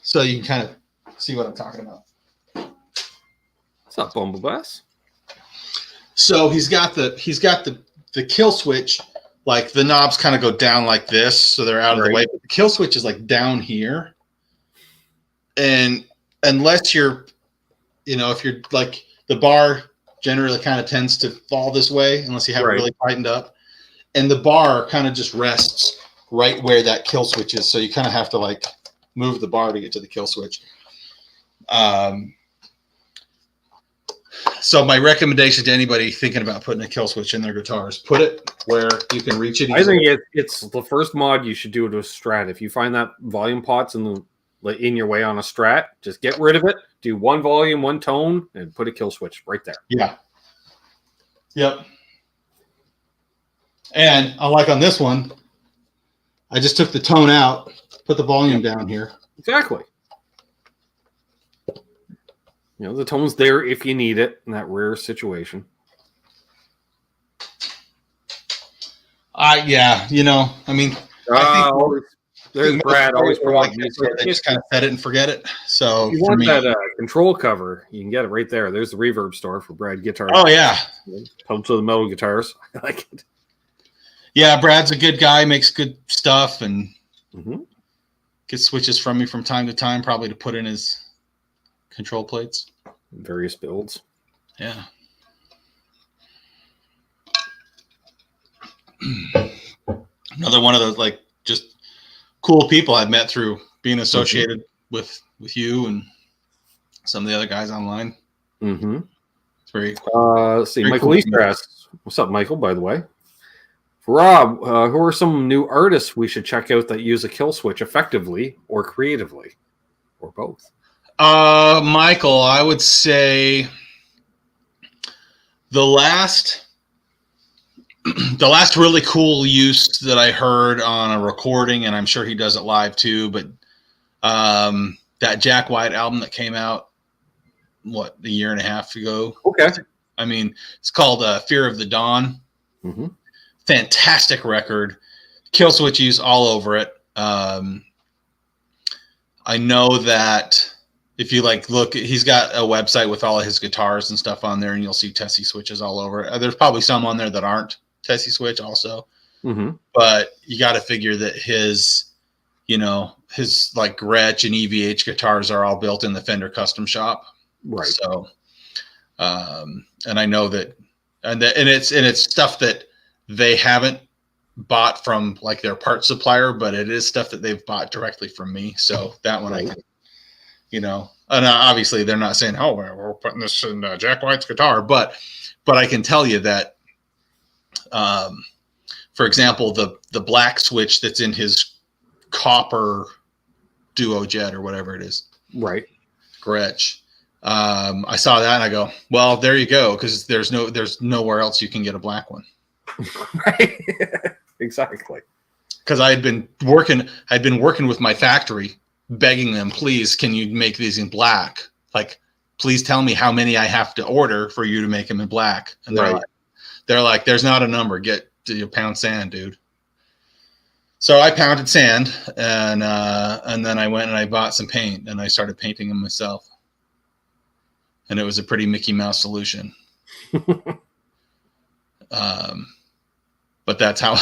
so you can kind of see what I'm talking about. What's up, Bumblebass? So he's got the kill switch, like the knobs kind of go down like this, so they're out of the way. But the kill switch is like down here, and unless you're, if you're like, the bar generally kind of tends to fall this way unless you have it really tightened up, and the bar kind of just rests right where that kill switch is. So you kind of have to like move the bar to get to the kill switch. So my recommendation to anybody thinking about putting a kill switch in their guitars, put it where you can reach it easily. I think it's the first mod you should do to a Strat. If you find that volume pot's in your way on a Strat, just get rid of it. Do 1 volume, 1 tone, and put a kill switch right there. Yeah. Yep. And unlike on this one, I just took the tone out, put the volume down here. Exactly. The tone's there if you need it in that rare situation. Yeah, I mean, I think there's Brad always promoting music. They just kind of set it and forget it. So if you want that control cover, you can get it right there. There's the reverb store for Brad Guitars. Oh yeah, pumps with the metal guitars. I like it. Yeah, Brad's a good guy, makes good stuff, and gets switches from me from time to time, probably to put in his control plates. Various builds. Yeah. Another one of those like just cool people I've met through being associated with you and some of the other guys online. Mm-hmm. It's very let's see. Michael Easter asks, what's up, Michael, by the way? Rob, who are some new artists we should check out that use a kill switch effectively or creatively? Or both? Michael, I would say the last the last really cool use that I heard on a recording, and I'm sure he does it live too, but that Jack White album that came out, what, a year and a half ago? Okay. I mean, it's called Fear of the Dawn. Mm-hmm. Fantastic record. Kill Switch use all over it. I know that if you like look, he's got a website with all of his guitars and stuff on there, and you'll see Tesi switches all over it. There's probably some on there that aren't Tesi Switch also. Mm-hmm. But you got to figure that his like Gretsch and EVH guitars are all built in the Fender custom shop. Right. So, and I know that, and it's stuff that they haven't bought from like their part supplier, but it is stuff that they've bought directly from me. So that one, right. I can, and obviously they're not saying, oh, we're putting this in Jack White's guitar, but I can tell you that, for example, the black switch that's in his copper Duo Jet or whatever it is, right, Gretsch. I saw that and I go, well, there you go, because there's nowhere else you can get a black one. Right. Exactly. Because I'd been working with my factory, begging them, please, can you make these in black? Like, please tell me how many I have to order for you to make them in black. And they're like, there's not a number. Get to pound sand, dude. So I pounded sand, and then I went and I bought some paint and I started painting them myself. And it was a pretty Mickey Mouse solution. But that's how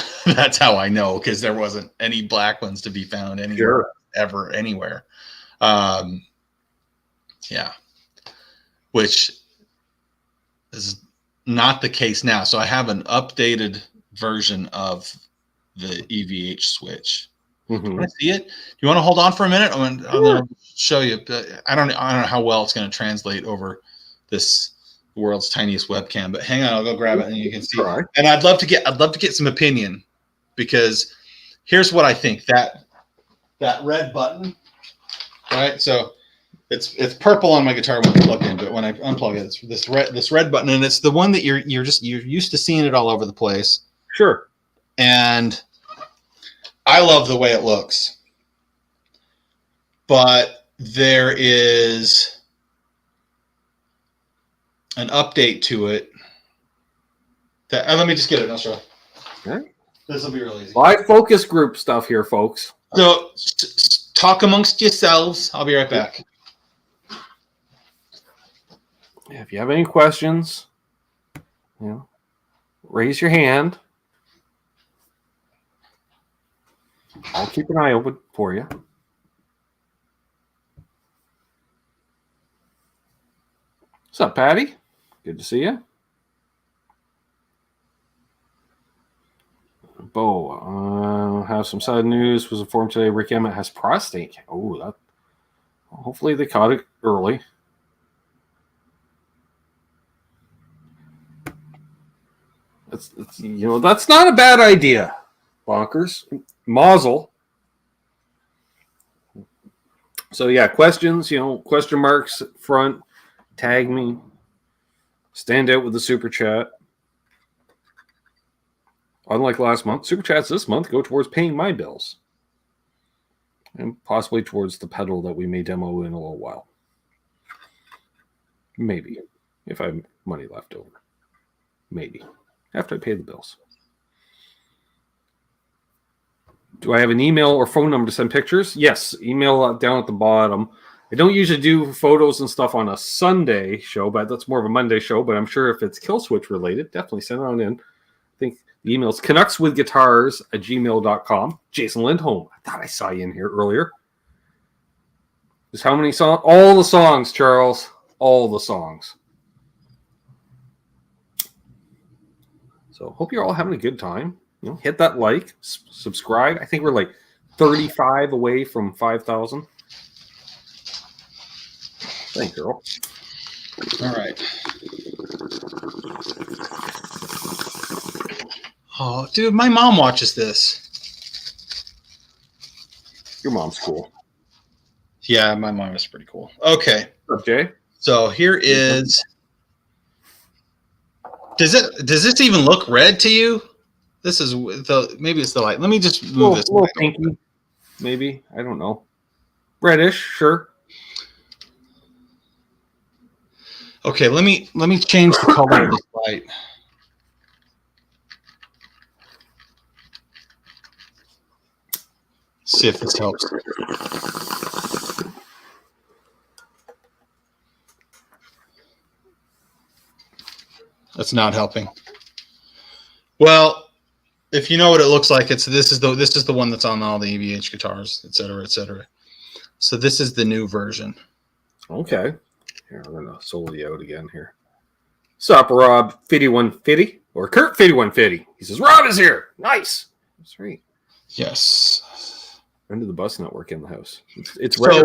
I know, because there wasn't any black ones to be found anywhere, ever, anywhere. Yeah, which is not the case now. So I have an updated version of the EVH switch. Mm-hmm. You want to see it? Do you want to hold on for a minute? I'm going to show you. I don't know how well it's going to translate over this world's tiniest webcam, but hang on, I'll go grab it and you can see. Right. And I'd love to get some opinion, because here's what I think. That red button, right? So it's purple on my guitar when it's plugged in, but when I unplug it, it's this red button, and it's the one that you're used to seeing it all over the place. Sure. And I love the way it looks, but there is an update to it. Let me just get it. I'll show you. Okay. This will be really easy. Live focus group stuff here, folks. So talk amongst yourselves. I'll be right back. If you have any questions, raise your hand. I'll keep an eye open for you. What's up, Patty? Good to see you. Bo, have some side news. Was informed today Rick Emmett has prostate. Oh, that. Hopefully they caught it early. That's not a bad idea. Bonkers. Mazel. So yeah, questions, question marks front, tag me, stand out with the super chat. Unlike last month, super chats this month go towards paying my bills. And possibly towards the pedal that we may demo in a little while. Maybe. If I have money left over. Maybe. After I pay the bills. Do I have an email or phone number to send pictures? Yes, email down at the bottom. I don't usually do photos and stuff on a Sunday show, but that's more of a Monday show. But I'm sure if it's Kill Switch related, definitely send it on in. I think the email is canuckswithguitars@gmail.com. Jason Lindholm. I thought I saw you in here earlier. Just how many songs? All the songs, Charles. All the songs. So hope you're all having a good time. Hit that like, subscribe. I think we're like 35 away from 5,000. Thanks, girl. All right. Oh, dude, my mom watches this. Your mom's cool. Yeah, my mom is pretty cool. Okay. What's up, Jay? So here is Does this even look red to you? This is maybe it's the light. Let me just move this. Little pinky, maybe. I don't know. Reddish, sure. Okay, let me change the color of this light. See if this helps. That's not helping. Well, if you know what it looks like, this is the one that's on all the EVH guitars, et cetera, et cetera. So this is the new version. Okay. Here, I'm gonna solo you out again here. Sup, Rob 5150 or Kurt 5150. He says Rob is here. Nice. That's right. Yes. When did the bus not work in the house? It's red.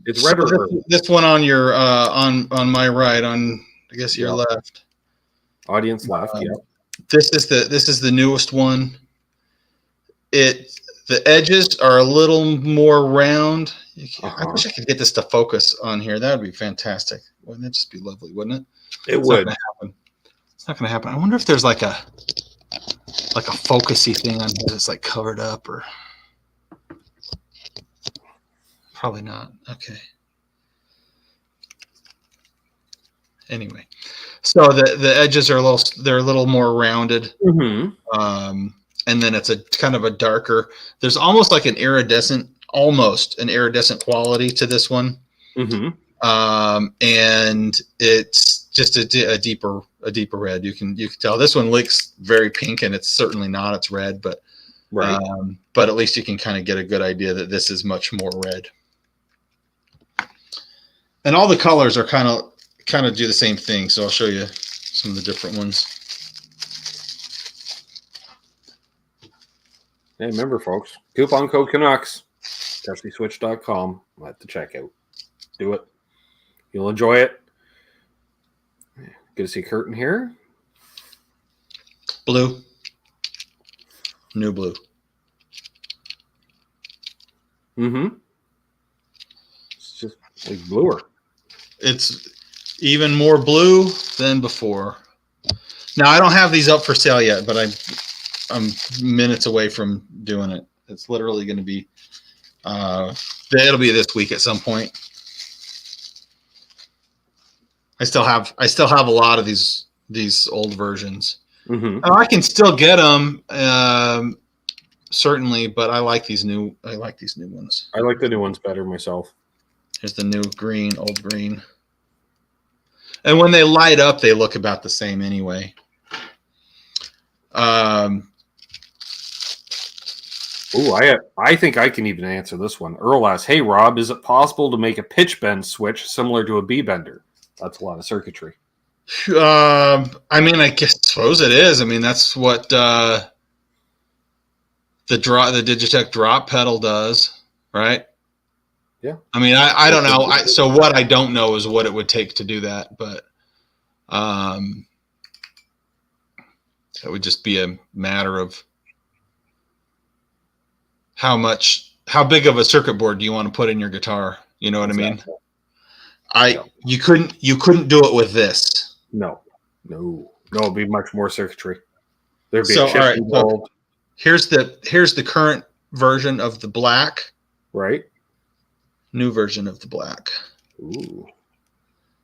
It's red. So this one on your on my right, on I guess your left. Audience left. Yeah. This is the newest one. The edges are a little more round. I wish I could get this to focus on here. That would be fantastic. Wouldn't that just be lovely? Wouldn't it? It would. It's not going to happen. I wonder if there's like a focusy thing on here that's like covered up, or probably not. Okay. Anyway, so the edges are a little more rounded. Mm-hmm. And then it's a kind of a darker. There's almost like an iridescent quality to this one. Mm-hmm. And it's just a deeper red. You can tell this one looks very pink, and it's certainly not. It's red, but right. But at least you can kind of get a good idea that this is much more red. And all the colors are kind of do the same thing. So I'll show you some of the different ones. Hey, remember, folks, coupon code Canucks, TesiSwitch.com at the checkout. Do it. You'll enjoy it. Good to see Kurt in here. Blue. New blue. Mm-hmm. It's just like bluer. It's even more blue than before. Now, I don't have these up for sale yet, but I'm minutes away from doing it. It's literally going to be, it'll be this week at some point. I still have a lot of these old versions. Mm-hmm. I can still get them, certainly, but I like these new ones. I like the new ones better myself. Here's the new green, old green. And when they light up, they look about the same anyway. I think I can even answer this one. Earl asks, "Hey Rob, is it possible to make a pitch bend switch similar to a B bender?" That's a lot of circuitry. I mean, suppose it is. I mean, that's what the Digitech drop pedal does, right? Yeah. I mean, I don't know. So what I don't know is what it would take to do that, but it would just be a matter of how big of a circuit board do you want to put in your guitar? You know what exactly. I mean? You couldn't do it with this. No, it'd be much more circuitry. There'd be a chip involved. So here's the current version of the black. Right. New version of the black. Ooh.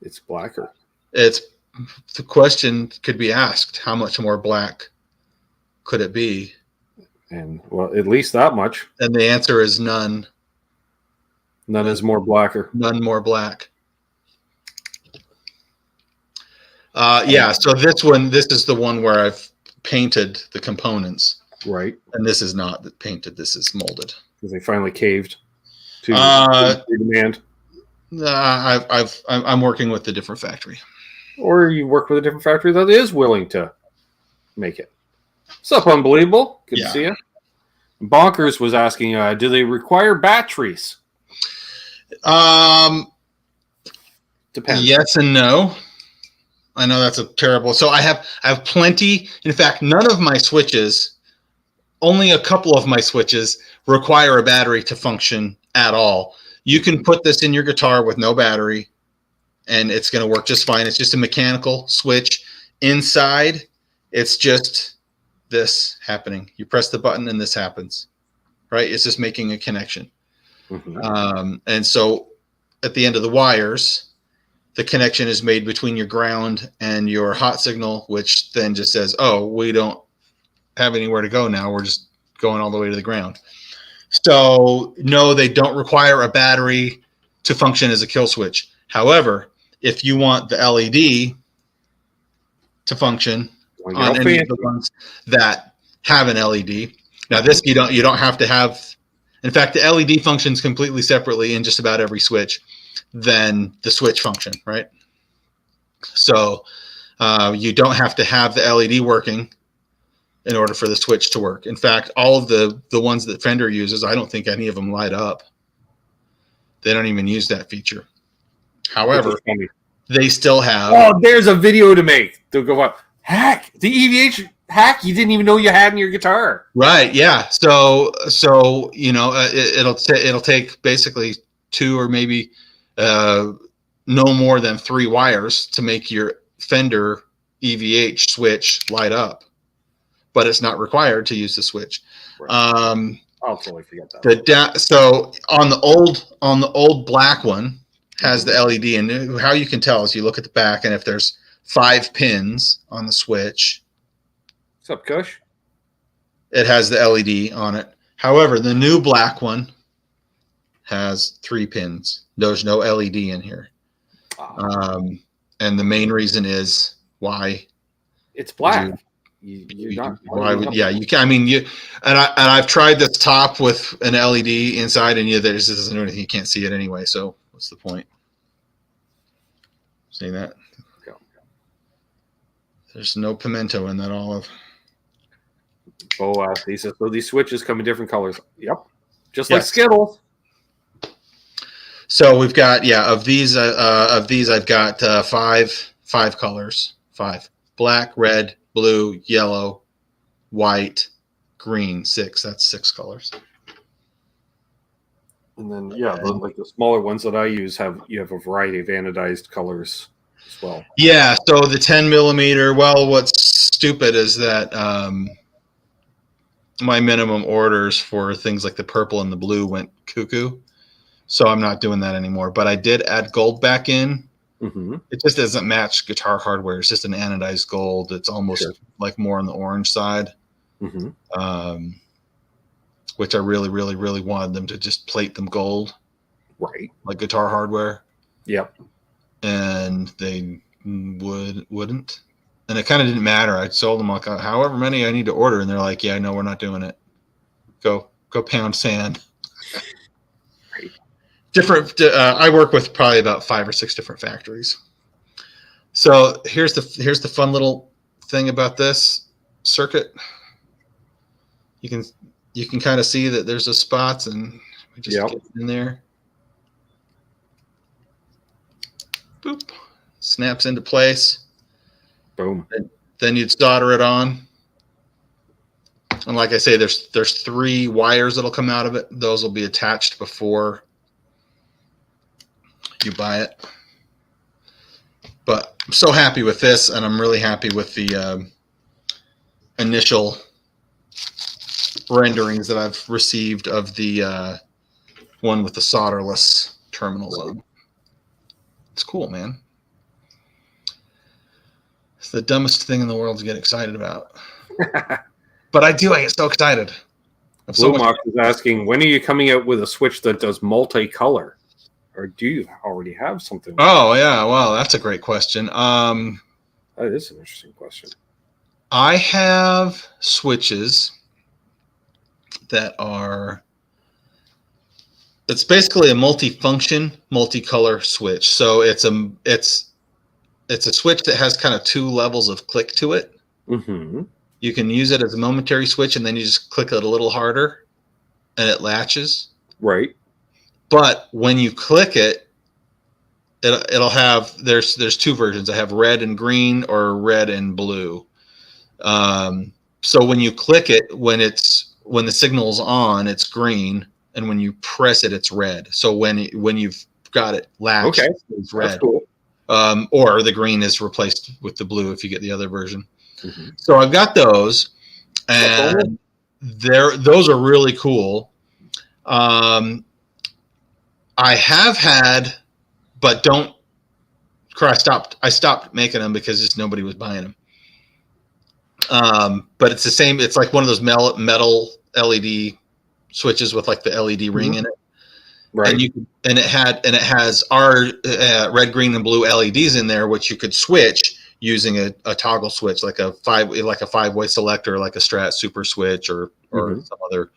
It's blacker. The question could be asked, how much more black could it be? And well, at least that much. And the answer is none. None is more blacker. None more black. Yeah, so this is the one where I've painted the components. Right. And this is not painted, this is molded. Because they finally caved to demand. I'm working with a different factory. Or you work with a different factory that is willing to make it. What's up, Unbelievable? Good to see you. Bonkers was asking, do they require batteries? Depends. Yes and no. I know that's a terrible. So I have plenty. In fact, none of my switches, only a couple of my switches require a battery to function at all. You can put this in your guitar with no battery, and it's going to work just fine. It's just a mechanical switch. Inside It's just this happening. You press the button and this happens, right? It's just making a connection. And so at the end of the wires, the connection is made between your ground and your hot signal, which then just says, oh, we don't have anywhere to go now. We're just going all the way to the ground. So no, they don't require a battery to function as a kill switch. However, if you want the LED to function on any of the ones that have an LED, now this you don't have to have. In fact, the LED functions completely separately in just about every switch than the switch function, right? So you don't have to have the LED working in order for the switch to work. In fact, all of the ones that Fender uses, I don't think any of them light up. They don't even use that feature. However, they still have. Oh, there's a video to make. They'll go up. Hack the EVH hack you didn't even know you had in your guitar. Right. Yeah. So you know, it'll take basically 2 or maybe no more than 3 wires to make your Fender EVH switch light up, but it's not required to use the switch. Right. I'll totally forget that. So on the old black one has the LED, and how you can tell is you look at the back, and if there's 5 pins on the switch. What's up, Kush? It has the LED on it. However, the new black one has 3 pins. There's no LED in here. And the main reason is why it's black. You can. I mean, I've tried this top with an LED inside, and this doesn't do anything. You can't see it anyway. So what's the point? See that? There's no pimento in that olive. Oh, he says, so these switches come in different colors. Yep. Just like Skittles. So we've got, of these I've got 5 colors. 5. Black, red, blue, yellow, white, green. 6. That's 6 colors. And then, like the smaller ones that I use you have a variety of anodized colors as well. Yeah, so the 10 millimeter, well, what's stupid is that my minimum orders for things like the purple and the blue went cuckoo. So I'm not doing that anymore. But I did add gold back in. Mm-hmm. It just doesn't match guitar hardware. It's just an anodized gold. It's almost like more on the orange side. Mm-hmm. Which I really, really, really wanted them to just plate them gold. Right. Like guitar hardware. Yep. And they wouldn't. And it kind of didn't matter. I told them like however many I need to order, and they're like, "Yeah, no, we're not doing it. Go pound sand." Right. Different. I work with probably about 5 or 6 different factories. So here's the fun little thing about this circuit. You can kind of see that there's a spots, and we just get in there. Boop. Snaps into place. Boom. And then you'd solder it on. And like I say, there's 3 wires that'll come out of it. Those will be attached before you buy it. But I'm so happy with this, and I'm really happy with the initial renderings that I've received of the one with the solderless terminals on. It's cool, man. It's the dumbest thing in the world to get excited about. But I get so excited. Blue Mox is asking, when are you coming out with a switch that does multicolor? Or do you already have something? Oh, yeah. Well, that's a great question. That is an interesting question. I have switches that are... It's basically a multi-function, multicolor switch. So it's a switch that has kind of 2 levels of click to it. Mm-hmm. You can use it as a momentary switch, and then you just click it a little harder, and it latches. Right. But when you click it, it'll have there's 2 versions. I have red and green or red and blue. So when you click it, when the signal's on, it's green, and when you press it, it's red. So when you've got it latched, it's red. That's cool. Or the green is replaced with the blue if you get the other version. Mm-hmm. So I've got those, and those are really cool. I have had, but I stopped making them because just nobody was buying them. But it's the same. It's like one of those metal LED switches with like the LED ring in it. Right. And it has our red, green, and blue LEDs in there, which you could switch using a toggle switch, like a 5-way selector, like a Strat Super Switch or some other.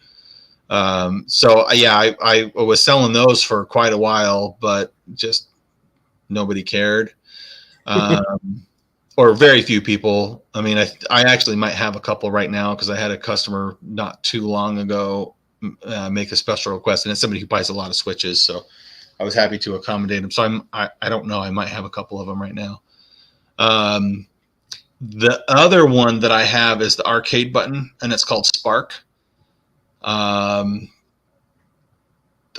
So yeah, I was selling those for quite a while, but just nobody cared. Or very few people. I mean, I actually might have a couple right now because I had a customer not too long ago make a special request, and it's somebody who buys a lot of switches, so I was happy to accommodate them. So I don't know, I might have a couple of them right now. The other one that I have is the arcade button, and it's called Spark. And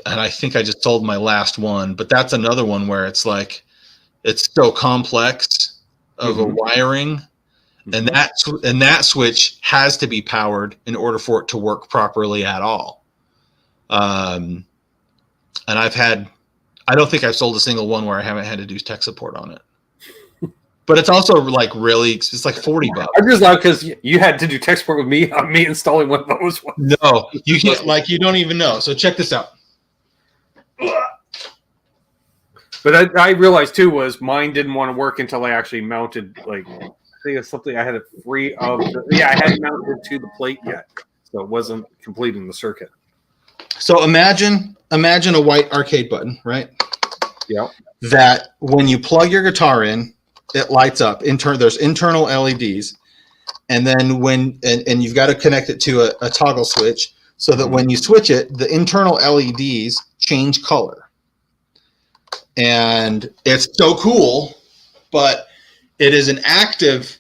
I think I just sold my last one, but that's another one where it's like it's so complex of a wiring, and that switch has to be powered in order for it to work properly at all. And I don't think I've sold a single one where I haven't had to do tech support on it. But it's also like it's like $40. I'm just loud because you had to do tech support with me on me installing one of those ones. No, you can't. You don't even know. So check this out. But I realized too was mine didn't want to work until I actually mounted, like, I think it's something I had it free of. I hadn't mounted to the plate yet, so it wasn't completing the circuit. So imagine a white arcade button, right? Yeah. That when you plug your guitar in, it lights up. There's internal LEDs, and then and you've got to connect it to a toggle switch so that when you switch it, the internal LEDs change color. And it's so cool, but it is an active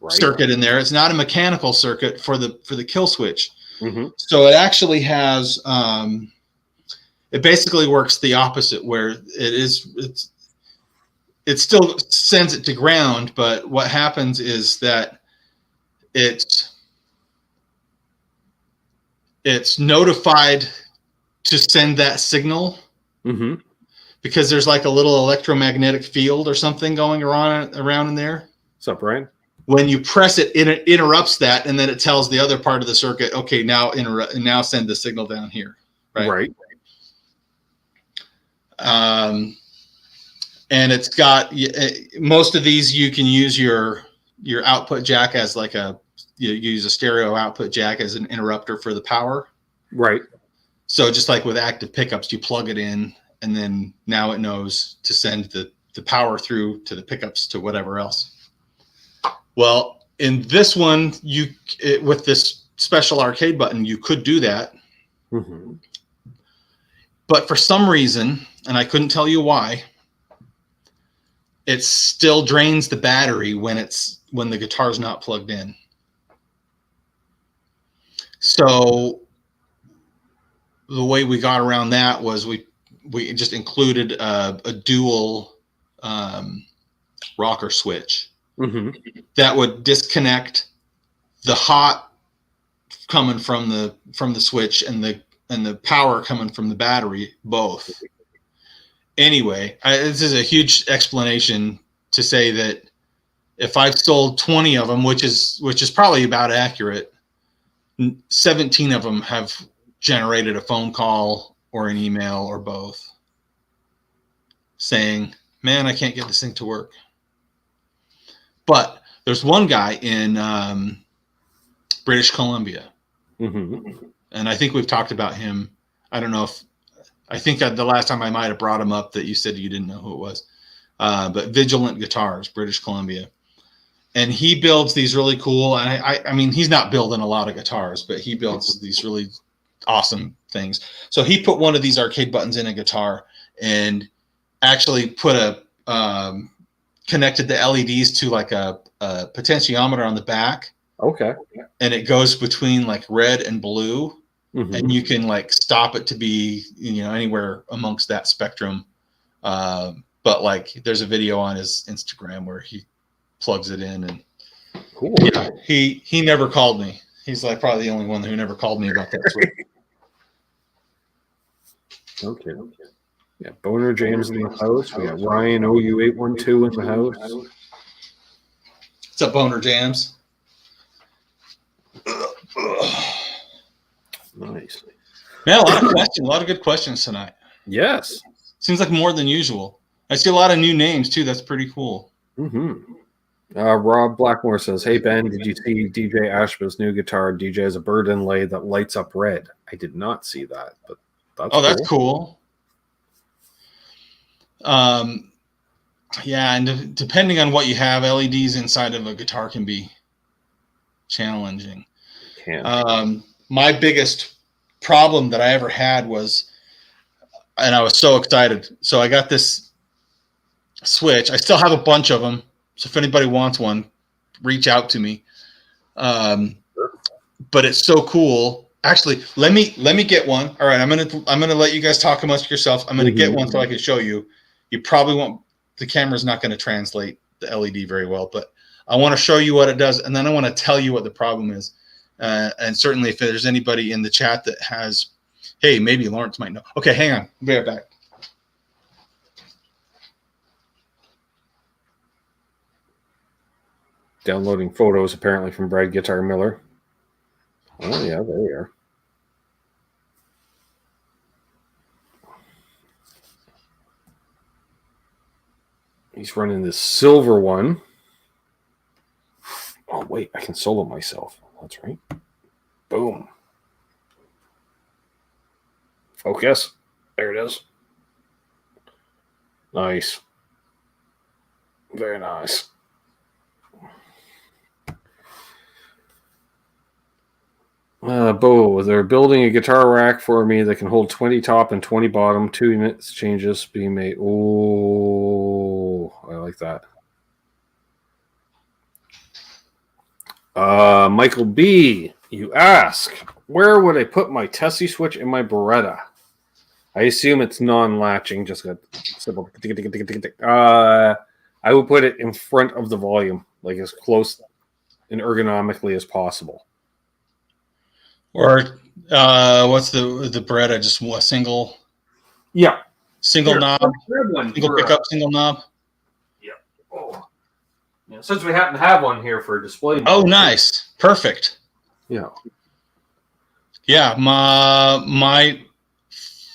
circuit in there. It's not a mechanical circuit for the kill switch. So it actually has it basically works the opposite, where it still sends it to ground, but what happens is that it's notified to send that signal. Because there's like a little electromagnetic field or something going around in there. What's up, Brian? When you press it, it interrupts that, and then it tells the other part of the circuit, okay, now send the signal down here. Right. And it's got most of these. You can use your output jack as you use a stereo output jack as an interrupter for the power. Right. So just like with active pickups, you plug it in, and then now it knows to send the power through to the pickups to whatever else. Well, in this one, with this special arcade button, you could do that. But for some reason, and I couldn't tell you why, it still drains the battery when the guitar's not plugged in. So the way we got around that was we just included a dual rocker switch that would disconnect the hot coming from the switch and the power coming from the battery both. Anyway, this is a huge explanation to say that if I've sold 20 of them, which is probably about accurate, 17 of them have generated a phone call or an email or both saying, man, I can't get this thing to work. But there's one guy in British Columbia, and I think we've talked about him. I don't know I think the last time I might have brought him up that you said you didn't know who it was, but Vigilant Guitars, British Columbia. And he builds these really cool, and I mean, he's not building a lot of guitars, but he builds these really awesome things. So he put one of these arcade buttons in a guitar and actually put connected the LEDs to like a potentiometer on the back. Okay. And it goes between like red and blue. And you can like stop it to be, anywhere amongst that spectrum. But like there's a video on his Instagram where he plugs it in and Cool. Yeah, he never called me. He's like probably the only one who never called me about that switch. Okay. Yeah, Boner James in the house. We got Ryan OU812 in the house. What's up, Boner Jams? Nice. Man, a lot of questions, a lot of good questions tonight. Yes. Seems like more than usual. I see a lot of new names too. That's pretty cool. Mm-hmm. Rob Blackmore says, "Hey Ben, did you see DJ Ashba's new guitar? DJ has a bird inlay that lights up red. I did not see that, but that's cool. Yeah, and depending on what you have, LEDs inside of a guitar can be challenging. My biggest problem that I ever had was, and I was so excited. So I got this switch. I still have a bunch of them. So if anybody wants one, reach out to me. But it's so cool. Actually, let me get one. All right, I'm gonna let you guys talk amongst yourself. I'm gonna get one so I can show you. You probably won't. The camera's not going to translate the LED very well, but I want to show you what it does, and then I want to tell you what the problem is. And certainly, if there's anybody in the chat that has, hey, maybe Lawrence might know. Okay, hang on. I'll be right back. Downloading photos apparently from Brad Guitar Miller. Oh yeah, there you are. He's running this silver one. Oh wait, I can solo myself. That's right. Boom. Focus. There it is. Nice. Very nice. Bo, they're building a guitar rack for me that can hold 20 top and 20 bottom. 2 units changes being made. Oh, I like that. Michael B, you ask, where would I put my Tesi Switch in my Beretta? I assume it's non-latching. Just got simple. I would put it in front of the volume, like as close and ergonomically as possible. Or what's the Beretta? Just a single? Yeah. Single knob? Single pickup, single knob? Yeah. Oh. Yeah. Since we happen to have one here for display. Oh, nice. Perfect. Yeah. Yeah. My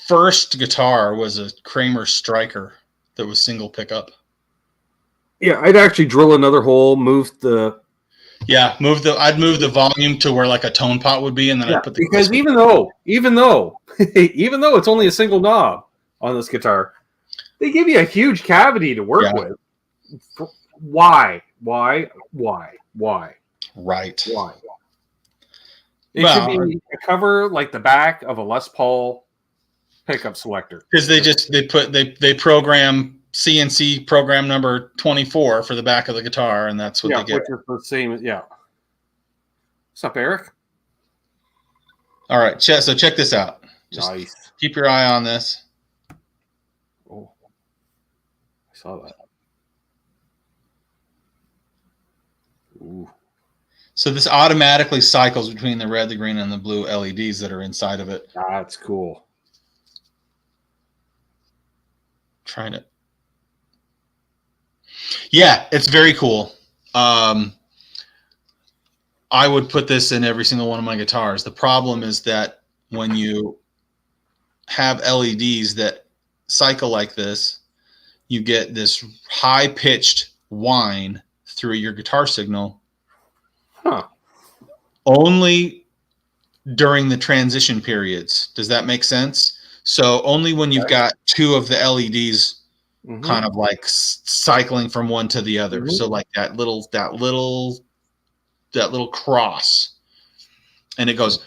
first guitar was a Kramer Striker that was single pickup. Yeah, I'd actually drill another hole, move the... Yeah, I'd move the volume to where like a tone pot would be, and then I'd put the... Because even though it's only a single knob on this guitar, they give you a huge cavity to work with. Why? Right. Why? It should be a cover like the back of a Les Paul pickup selector. Because they program CNC program number 24 for the back of the guitar, and that's what they get. Which is the same. Yeah. What's up, Eric? All right, so check this out. Just nice. Keep your eye on this. Oh, I saw that. Ooh. So this automatically cycles between the red, the green, and the blue LEDs that are inside of it. That's cool. Trying it. Yeah, it's very cool. I would put this in every single one of my guitars. The problem is that when you have LEDs that cycle like this, you get this high-pitched whine through your guitar signal. Huh. Only during the transition periods. Does that make sense? So only when you've got two of the LEDs kind of like cycling from one to the other. So like that little cross, and it goes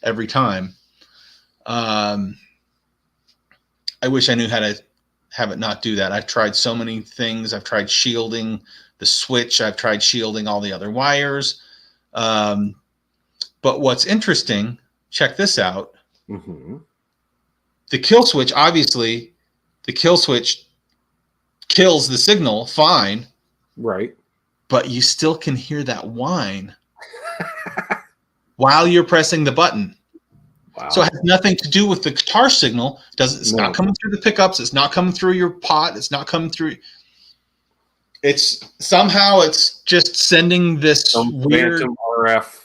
every time. I wish I knew how to have it not do that. I've tried so many things. I've tried shielding the switch. I've tried shielding all the other wires. But what's interesting, check this out. The kill switch, obviously, the kill switch kills the signal, fine. Right. But you still can hear that whine while you're pressing the button. Wow. So it has nothing to do with the guitar signal. It's not coming through the pickups. It's not coming through your pot. It's not coming through. It's just sending this weird RF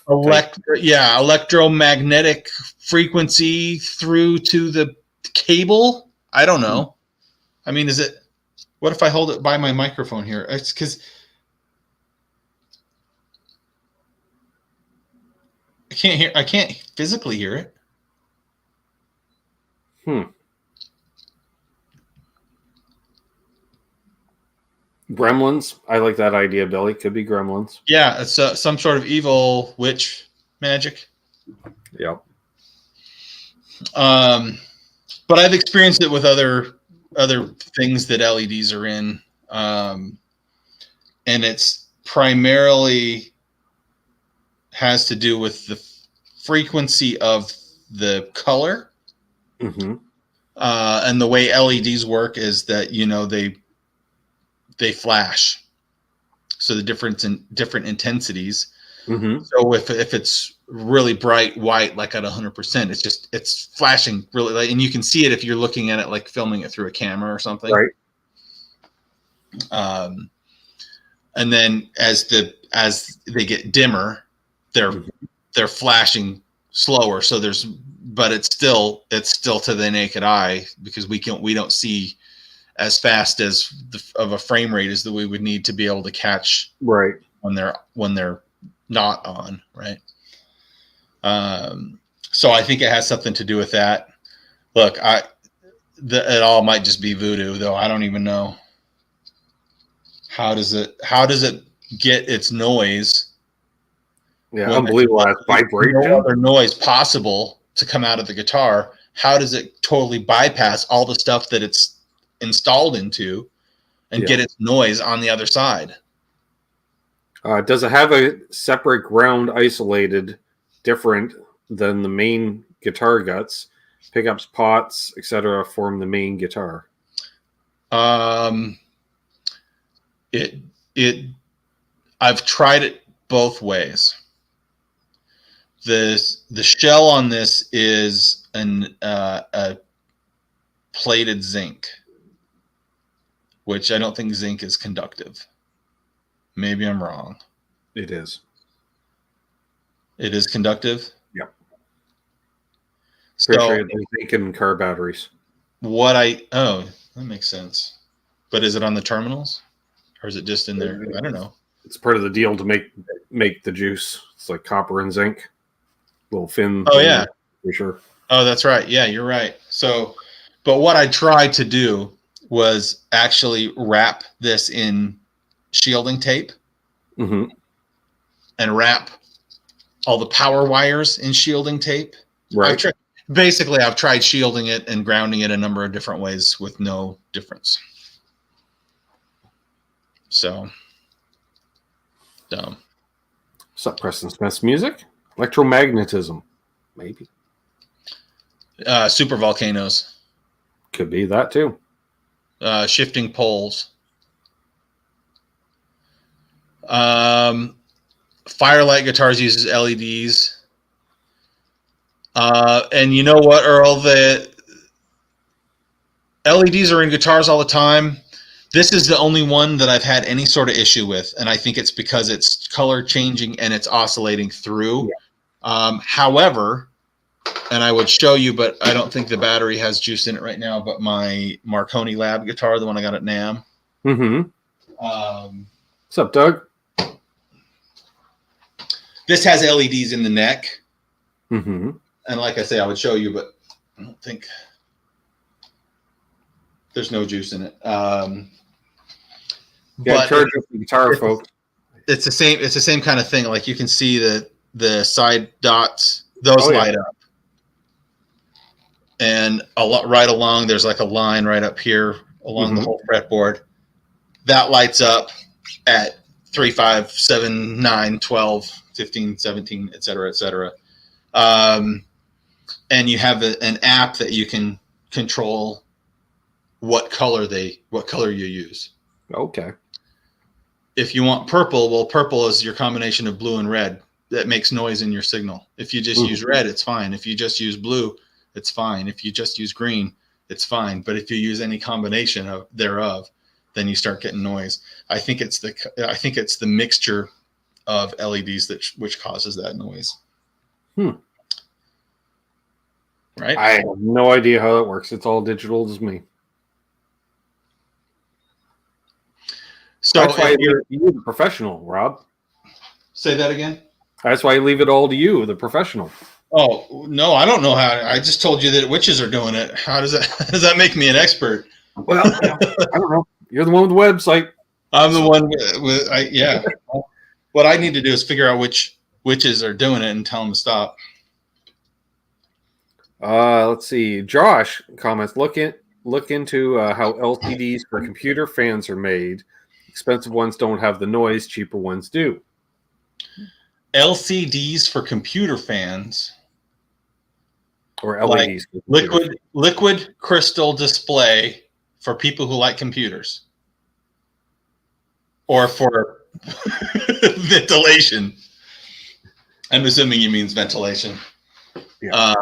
electromagnetic frequency through to the cable. I don't know. I mean, what if I hold it by my microphone here? It's because I can't physically hear it. Gremlins. I like that idea, Billy. Could be gremlins. Yeah, it's some sort of evil witch magic. Yep. But I've experienced it with other things that LEDs are in, and it's primarily has to do with the frequency of the color. And the way LEDs work is that they flash, so the different intensities. So if it's really bright white, like at 100%, it's flashing really light, and you can see it if you're looking at it like filming it through a camera or something. Right. And then as they get dimmer, they're flashing slower. So but it's still to the naked eye, because we don't see as fast as of a frame rate as that we would need to be able to catch when they're not on, right? So I think it has something to do with that. Look, it all might just be voodoo, though. I don't even know. How does it get its noise? Yeah, unbelievable. Vibration. No other noise possible to come out of the guitar. How does it totally bypass all the stuff that it's installed into and get its noise on the other side? Does it have a separate ground isolated, different than the main guitar guts? Pickups, pots, etc. form the main guitar. I've tried it both ways. The shell on this is a plated zinc, which I don't think zinc is conductive. Maybe I'm wrong. It is. It is conductive? Yep. So sure zinc in car batteries. That makes sense. But is it on the terminals? Or is it just in there? I don't know. It's part of the deal to make the juice. It's like copper and zinc. Little fin. Oh, yeah. For sure. Oh, that's right. Yeah, you're right. So, but what I tried to do was actually wrap this in shielding tape and wrap all the power wires in shielding tape. Right. I've tried shielding it and grounding it a number of different ways with no difference. So, dumb. What's up, Preston Smith's music? Electromagnetism, maybe. Super volcanoes. Could be that too. Shifting poles. Firelight guitars uses LEDs. And you know what, Earl? The LEDs are in guitars all the time. This is the only one that I've had any sort of issue with, and I think it's because it's color changing and it's oscillating through. Yeah. However, and I would show you, but I don't think the battery has juice in it right now, but my Marconi Lab guitar, the one I got at NAMM. What's up, Doug? This has LEDs in the neck. And like I say, I would show you, but I don't think there's no juice in it. But charge up the guitar, folks. It's the same kind of thing. Like you can see the side dots, those light up. And right along, there's like a line right up here along the whole fretboard. That lights up at 3, 5, 7, 9, 12, 15, 17, et cetera, et cetera. And you have an app that you can control what color you use. Okay. If you want purple, well, purple is your combination of blue and red that makes noise in your signal. If you just use red, it's fine. If you just use blue, it's fine. If you just use green, it's fine. But if you use any combination thereof, then you start getting noise. I think it's the mixture of LEDs which causes that noise. Right? I have no idea how that works. It's all digital as me. So that's why you're the professional, Rob. Say that again. That's why I leave it all to you, the professional. Oh no, I don't know how. I just told you that witches are doing it. How does that make me an expert? Well, I don't know. You're the one with the website. I'm the one yeah. What I need to do is figure out which witches are doing it and tell them to stop. Let's see. Josh comments, look into how LPDs for computer fans are made. Expensive ones don't have the noise, cheaper ones do. LCDs for computer fans, or LEDs, like liquid crystal display for people who like computers, or for ventilation. I'm assuming you means ventilation. Yeah.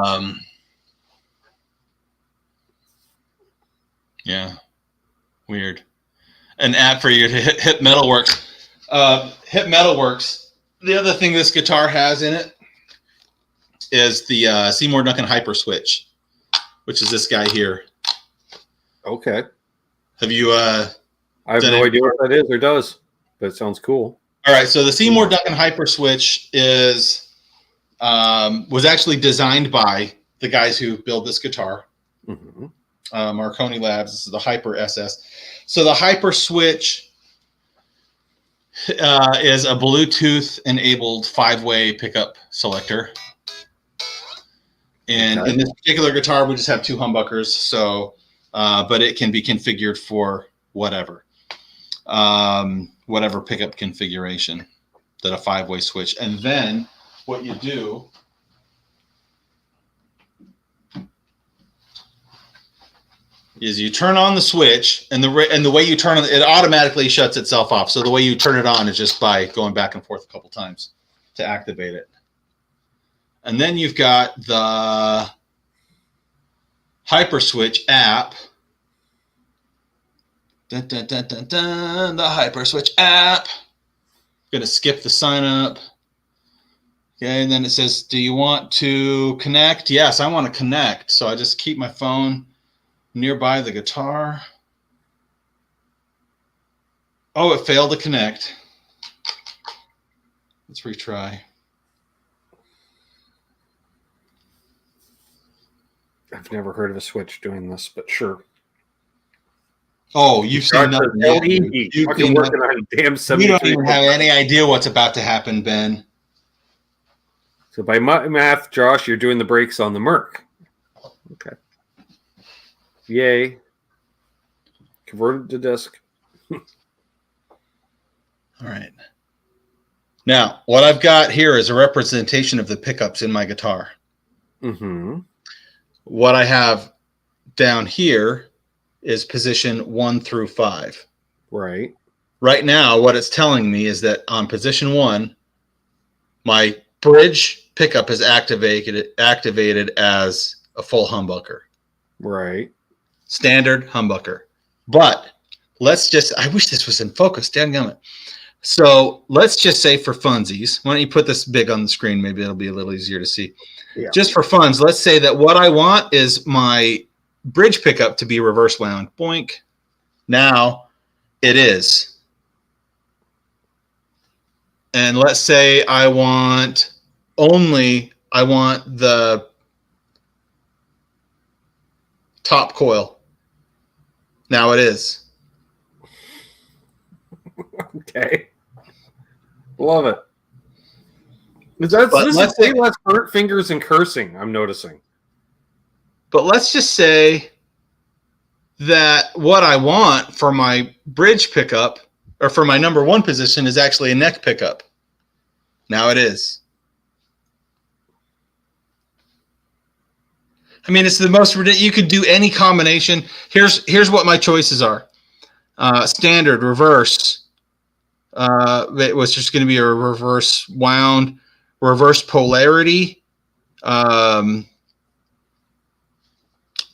Yeah. Weird. An ad for you to Hip Metalworks. Hip Metalworks. The other thing this guitar has in it is the Seymour Duncan Hyper Switch, which is this guy here. Okay. Have you? I have no idea what that is or does, but it sounds cool. All right. So the Seymour Duncan Hyper Switch was actually designed by the guys who build this guitar. Mm-hmm. Marconi Labs. This is the Hyper SS. So the Hyper Switch is a Bluetooth-enabled 5-way pickup selector. And in this particular guitar, we just have 2 humbuckers. So, but it can be configured for whatever pickup configuration that a 5-way switch. And then what you do is you turn on the switch, and the way you turn it, it automatically shuts itself off. So the way you turn it on is just by going back and forth a couple times to activate it. And then you've got the Hyper Switch app. Dun, dun, dun, dun, dun, the Hyper Switch app. Going to skip the sign up. Okay, and then it says, do you want to connect? Yes, I want to connect. So I just keep my phone nearby the guitar. Oh, it failed to connect. Let's retry. I've never heard of a switch doing this, but sure. Oh, you've seen nothing. You don't even have any idea what's about to happen, Ben. So by my math, Josh, you're doing the brakes on the Merc. Okay. Yay. Converted to disc. All right. Now, what I've got here is a representation of the pickups in my guitar. Mm-hmm. What I have down here is position 1 through 5. Right. Right now, what it's telling me is that on position 1, my bridge pickup is activated as a full humbucker. Right. Standard humbucker. But let's just, I wish this was in focus, dadgummit. So let's just say for funsies, why don't you put this big on the screen? Maybe it'll be a little easier to see. Yeah. Just for funs, let's say that what I want is my bridge pickup to be reverse wound. Boink. Now it is. And let's say I want the top coil. Now it is. Okay. Love it. This is way less burnt fingers and cursing, I'm noticing. But let's just say that what I want for my bridge pickup, or for my number 1 position, is actually a neck pickup. Now it is. I mean, it's the most ridiculous. You could do any combination. Here's what my choices are: standard, reverse, which is going to be a reverse wound, reverse polarity.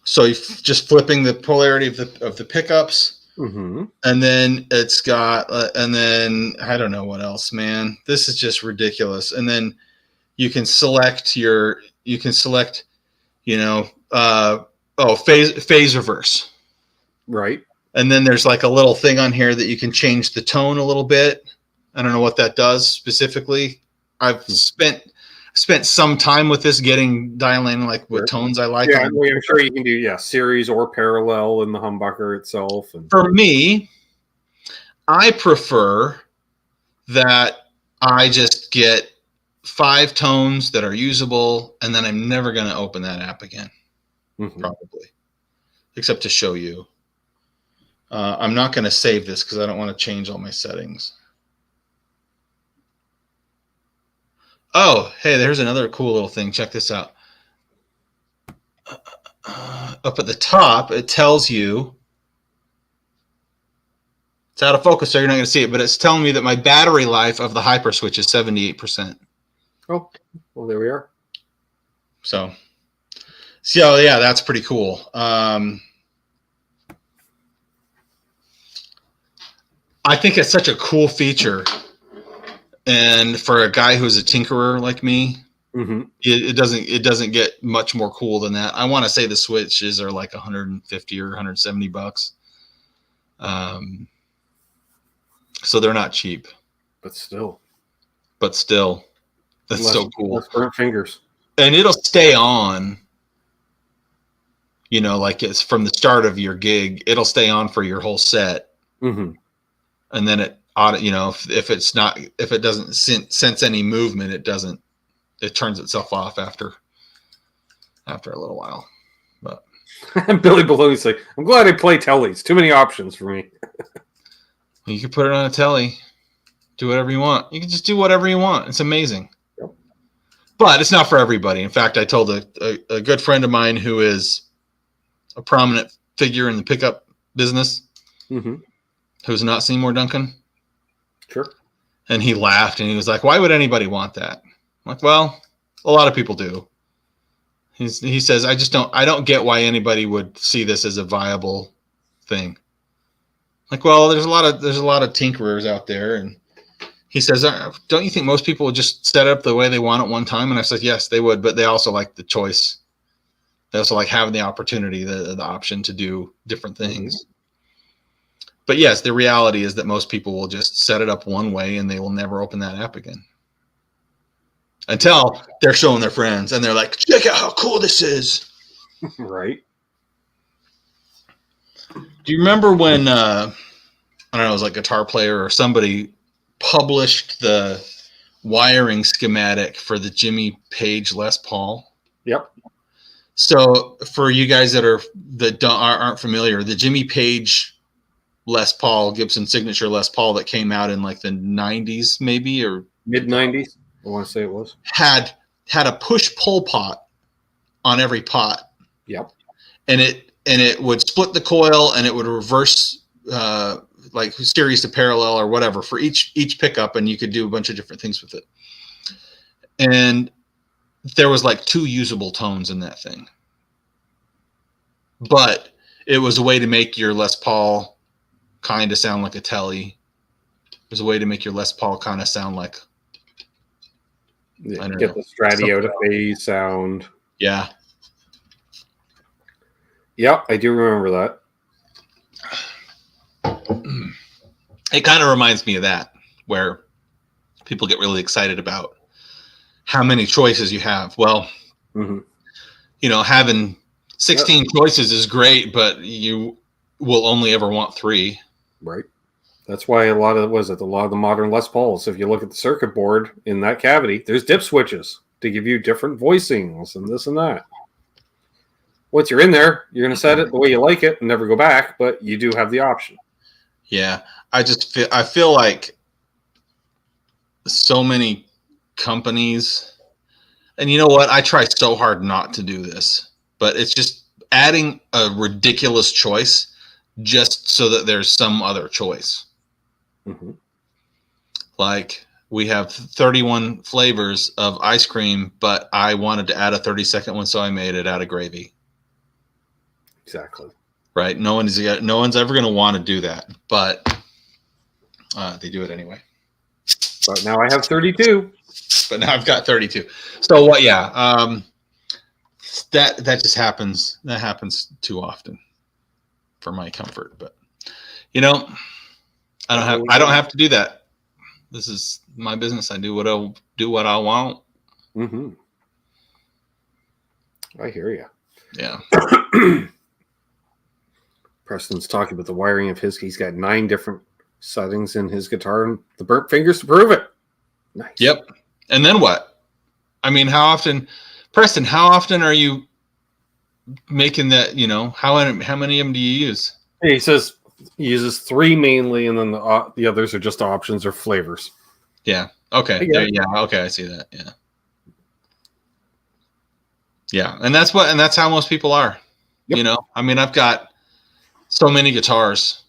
So you're just flipping the polarity of the pickups, Mm-hmm. and then it's got, and then I don't know what else, man. This is just ridiculous. And then you can select phase reverse. Right. And then there's like a little thing on here that you can change the tone a little bit. I don't know what that does specifically. I've spent some time with this, dialing like what tones I like. Yeah, I'm sure you can do series or parallel in the humbucker itself. And for me, I prefer that I just get 5 tones that are usable, and then I'm never going to open that app again, probably, except to show you. I'm not going to save this because I don't want to change all my settings. Oh, hey, there's another cool little thing. Check this out. Up at the top, it tells you, it's out of focus, so you're not going to see it, but it's telling me that my battery life of the Hyper Switch is 78%. Oh, well, there we are. So yeah, that's pretty cool. I think it's such a cool feature. And for a guy who's a tinkerer like me, it doesn't get much more cool than that. I want to say the switches are like $150 or $170. So they're not cheap. But still. That's so cool. Burnt fingers. And it'll stay on, like it's from the start of your gig, it'll stay on for your whole set. Mm-hmm. And then it ought, if it doesn't sense any movement, it turns itself off after a little while. But Billy Baloney's like, I'm glad I play tellies. Too many options for me. You can put it on a telly, do whatever you want. You can just do whatever you want. It's amazing. Yep. But it's not for everybody. In fact, I told a good friend of mine who is a prominent figure in the pickup business, who's not Seymour Duncan. Sure. And he laughed and he was like, why would anybody want that? I'm like, well, a lot of people do. He says, I don't get why anybody would see this as a viable thing. Like, well, there's a lot of tinkerers out there. And he says, don't you think most people would just set it up the way they want it one time? And I said, yes, they would, but they also like the choice. They also like having the opportunity, the option to do different things. But yes, the reality is that most people will just set it up one way and they will never open that app again. Until they're showing their friends and they're like, check out how cool this is. Right. Do you remember when, I don't know, it was like Guitar Player or somebody published the wiring schematic for the Jimmy Page Les Paul? Yep. So for you guys that aren't familiar, the Jimmy Page Les Paul, Gibson Signature Les Paul that came out in like the 90s maybe, or mid-90s, I want to say it was, had a push-pull pot on every pot. Yep. And it would split the coil and it would reverse like series to parallel or whatever for each pickup, and you could do a bunch of different things with it. And there was like 2 usable tones in that thing. But it was a way to make your Les Paul kind of sound like a telly. There's a way to make your Les Paul kind of sound like, I don't know, the Stratio to phase sound. Yeah. Yep, I do remember that. It kind of reminds me of that, where people get really excited about how many choices you have. Well, having 16 choices is great, but you will only ever want 3. Right. That's why a lot of the modern Les Pauls, if you look at the circuit board in that cavity, there's dip switches to give you different voicings and this and that. Once you're in there, you're going to set it the way you like it and never go back, but you do have the option. Yeah. I feel like so many companies, and you know what? I try so hard not to do this, but it's just adding a ridiculous choice just so that there's some other choice. Mm-hmm. Like we have 31 flavors of ice cream, but I wanted to add a 32nd one, so I made it out of gravy. Exactly. Right? No one's ever going to want to do that, but they do it anyway. But now I have 32. But now I've got 32. So what? Yeah, that just happens. That happens too often for my comfort. But I don't have to do that. This is my business. I do what I want. Mm-hmm. I hear you. Yeah. Preston's talking about the wiring of his. He's got 9 different settings in his guitar and the burnt fingers to prove it. Nice. Yep. And then what? I mean, how often, Preston? How often are you making that? How many of them do you use? He says he uses 3 mainly, and then the others are just options or flavors. Yeah. Okay. Yeah. Okay. I see that. Yeah. Yeah. And that's how most people are. Yep. I mean, I've got so many guitars,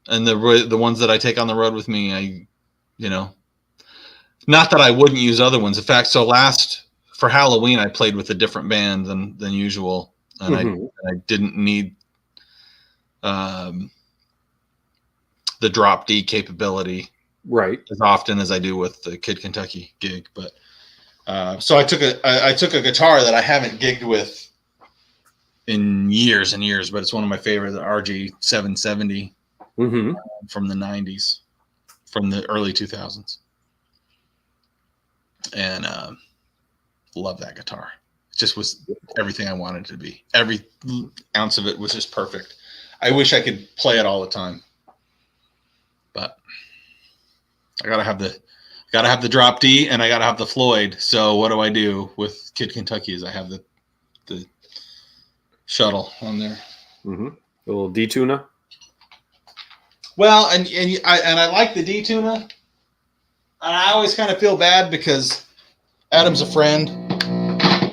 and the ones that I take on the road with me, not that I wouldn't use other ones. In fact, for Halloween, I played with a different band than usual, and I didn't need the drop D capability right as often as I do with the Kid Kentucky gig. But so I took a guitar that I haven't gigged with in years and years, but it's one of my favorites, the RG 770 from the 90s, from the early 2000s, and love that guitar. It just was everything I wanted it to be. Every ounce of it was just perfect. I wish I could play it all the time, but I gotta have the drop D, and I gotta have the Floyd. So what do I do with Kid Kentucky? Is I have the shuttle on there. Mm-hmm. A little D-tuner. Well, and I like the D-tuner, and I always kind of feel bad because Adam's a friend,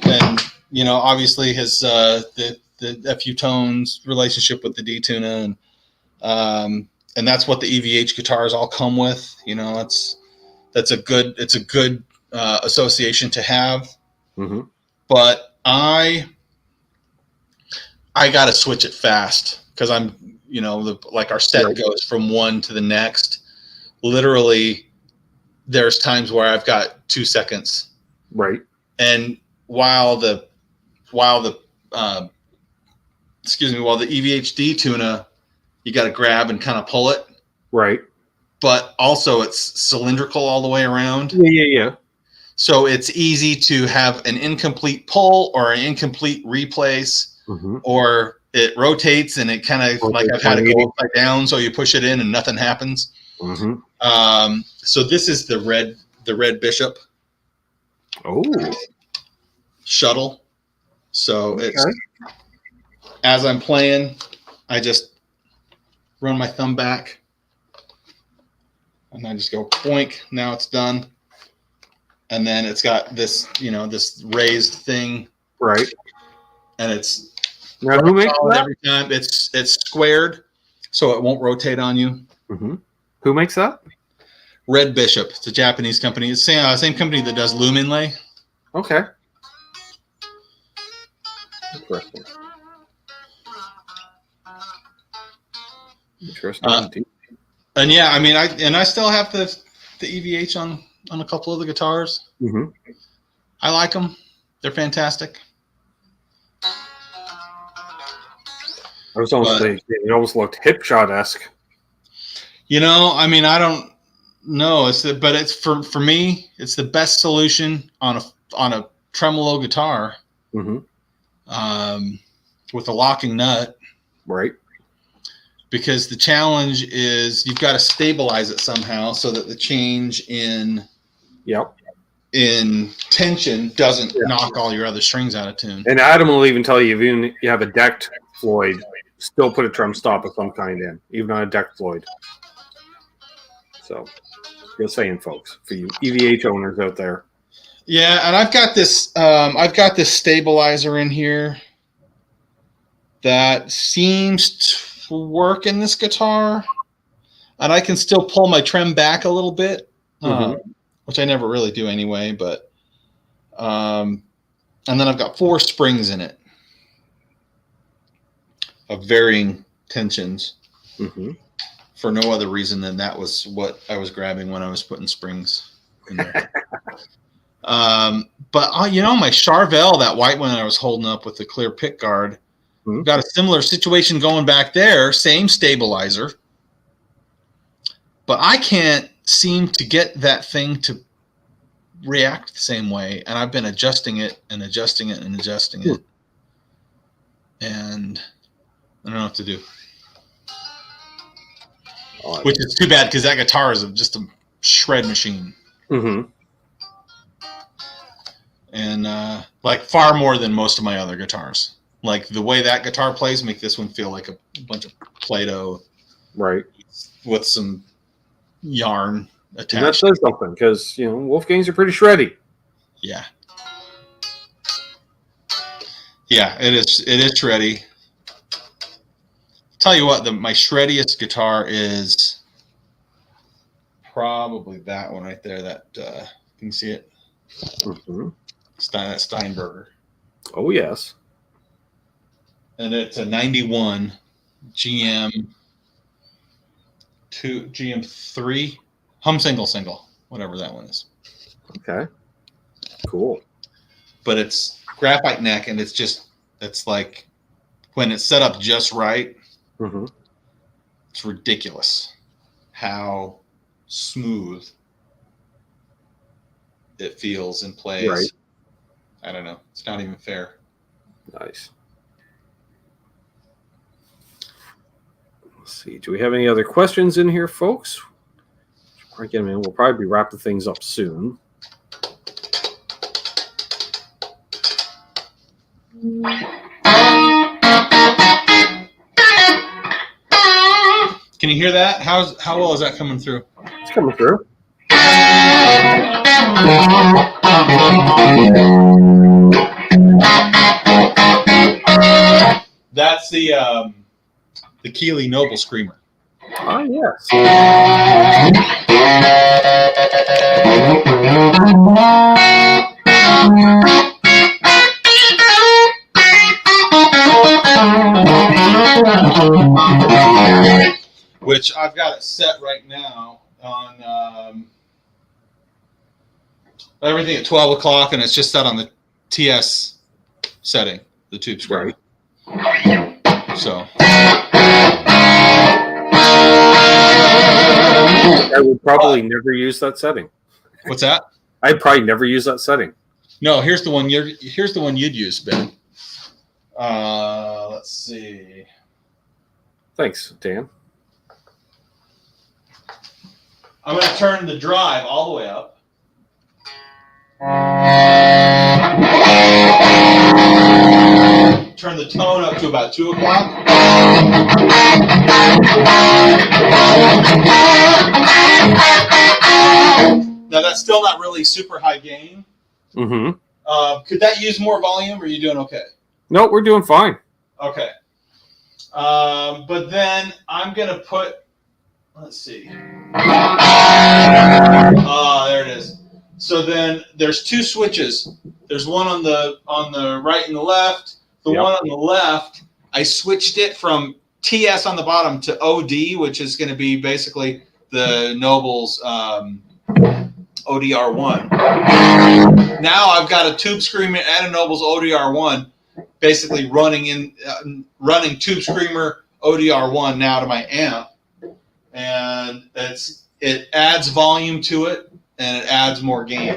and obviously his the FU Tones relationship with the D-tuner, and that's what the EVH guitars all come with. It's a good association to have. Mm-hmm. But I got to switch it fast because I'm, like our set goes from one to the next. Literally, there's times where I've got 2 seconds. Right. And while the EVHD tuna, you got to grab and kind of pull it. Right. But also it's cylindrical all the way around. Yeah. So it's easy to have an incomplete pull or an incomplete replace, or it rotates and it kind of like I've had it go upside down. So you push it in and nothing happens. Mm-hmm. So this is the red Bishop. Oh, shuttle. So it's as I'm playing, I just run my thumb back and I just go poink. Now it's done. And then it's got this, this raised thing. Right. And it's now who makes that? Every time it's squared so it won't rotate on you. Mm-hmm. Who makes that? Red Bishop. It's a Japanese company. It's the same company that does Luminlay. Okay. Interesting. And yeah, I mean, I still have the EVH on a couple of the guitars. Mm-hmm. I like them. They're fantastic. I was almost thinking it almost looked hip shot-esque. I mean, I don't know. But it's for me, it's the best solution on a tremolo guitar. Mm-hmm. With a locking nut. Right. Because the challenge is you've got to stabilize it somehow so that the change in tension doesn't knock all your other strings out of tune. And Adam will even tell you, if you have a decked Floyd, still put a trem stop of some kind in, even on a decked Floyd. So, just saying, folks, for you EVH owners out there. Yeah, and I've got this stabilizer in here that seems to work in this guitar, and I can still pull my trem back a little bit, which I never really do anyway. But and then I've got 4 springs in it of varying tensions for no other reason than that was what I was grabbing when I was putting springs in there. But my Charvel, that white one that I was holding up with the clear pick guard, got a similar situation going back there, same stabilizer, but I can't seem to get that thing to react the same way, and I've been adjusting it and adjusting it and adjusting it, and I don't know what to do. Which is too bad because that guitar is just a shred machine. And like far more than most of my other guitars. Like the way that guitar plays make this one feel like a bunch of Play-Doh, right? With some yarn attached. And that says something because Wolfgangs are pretty shreddy. Yeah, yeah, it is. It is shreddy. Tell you what, my shreddiest guitar is probably that one right there. That can you see it? That Steinberger. Oh yes. And it's a 91 GM3 hum single, whatever that one is. Okay. Cool. But it's graphite neck, and it's like when it's set up just right, it's ridiculous how smooth it feels and plays. Right. I don't know. It's not even fair. Nice. Let's see. Do we have any other questions in here, folks? Again, man, we'll probably be wrapping things up soon. Can you hear that? How well is that coming through? It's coming through. That's the Keeley Noble Screamer. Ah, yes. Which I've got it set right now on everything at 12 o'clock, and it's just set on the TS setting, the tube screamer. Right. So I would probably never use that setting. What's that? I'd probably never use that setting. No, here's the one you'd use, Ben. Let's see. Thanks, Dan. I'm going to turn the drive all the way up. Turn the tone up to about 2 o'clock. Now that's still not really super high gain. Could that use more volume, or are you doing okay? No, we're doing fine. Okay. But then I'm going to put, let's see. There it is. So then there's 2 switches. There's one on the right and the left. The one on the left, I switched it from TS on the bottom to OD, which is going to be basically the Noble's ODR1. Now I've got a Tube Screamer and a Noble's ODR1 basically running Tube Screamer ODR1 now to my amp. And it adds volume to it, and it adds more gain.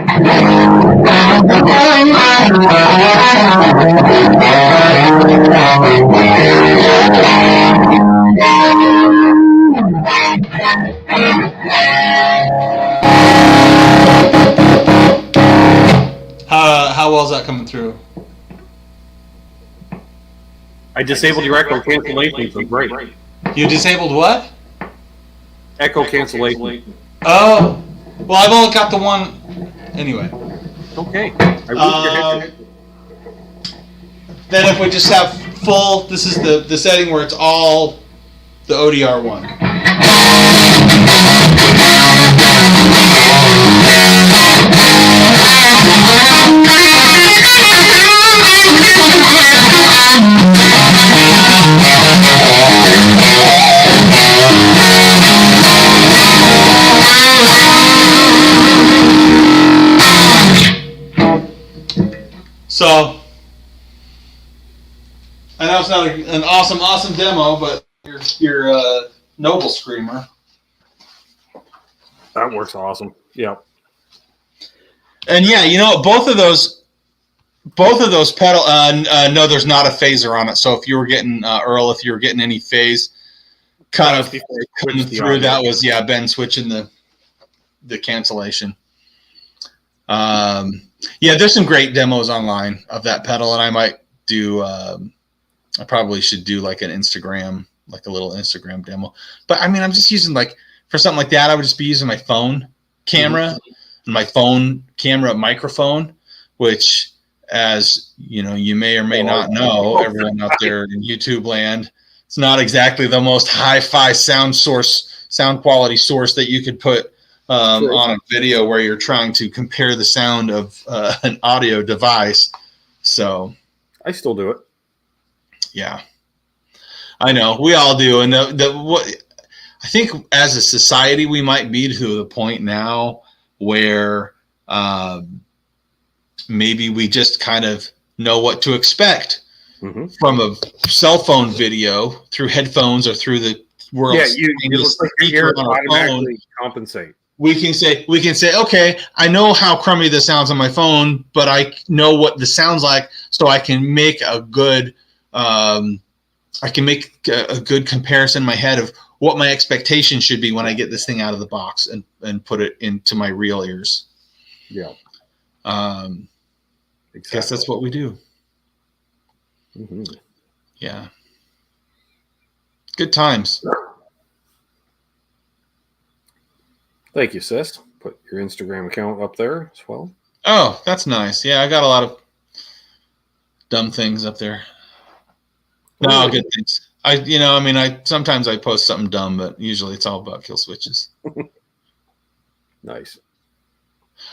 How well is that coming through? I disabled your echo cancellation, so great. You disabled what? Echo cancellation. Oh, well, I've only got the one. Anyway, Okay. Then if we just have full, this is the setting where it's all the ODR one. So, I know it's not an awesome demo, but your Noble Screamer. That works awesome. Yeah. And yeah, you know, both of those pedal. No, there's not a phaser on it. So if you were getting Earl, if you were getting any phase, kind of coming through, that was Ben switching the cancellation. Yeah, there's some great demos online of that pedal, and I might do. I probably should do like an Instagram, like a little Instagram demo. But I mean, I'm just using for something like that, I would just be using my phone camera and my phone camera microphone, which, as you know, you may or may not know, everyone out there in YouTube land, it's not exactly the most hi-fi sound quality source that you could put on a video where you're trying to compare the sound of an audio device. So I still do it. Yeah, I know we all do, and what I think as a society we might be to the point now where maybe we just kind of know what to expect from a cell phone video through headphones or through the world. Yeah, you look like your ear automatically compensate. We can say, okay, I know how crummy this sounds on my phone, but I know what this sounds like, so I can make a good comparison in my head of what my expectation should be when I get this thing out of the box and put it into my real ears. Yeah. Exactly. Guess that's what we do. Yeah. Good times. Thank you, sis. Put your Instagram account up there as well. Oh, that's nice. Yeah, I got a lot of dumb things up there. No, good things. I sometimes I post something dumb, but usually it's all about kill switches. Nice.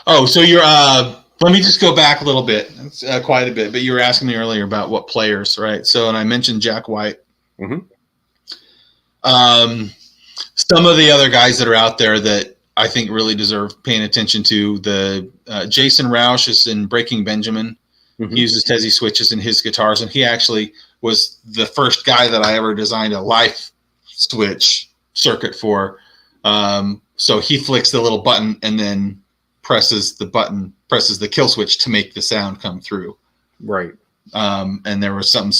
Oh, so you're let me just go back a little bit. It's quite a bit, but you were asking me earlier about what players, right? So, and I mentioned Jack White. Some of the other guys that are out there that I think really deserve paying attention to, the Jason Roush is in Breaking Benjamin. He uses Tesi switches in his guitars, and he actually was the first guy that I ever designed a life switch circuit for. So he flicks the little button and then presses the kill switch to make the sound come through. Right. And there was some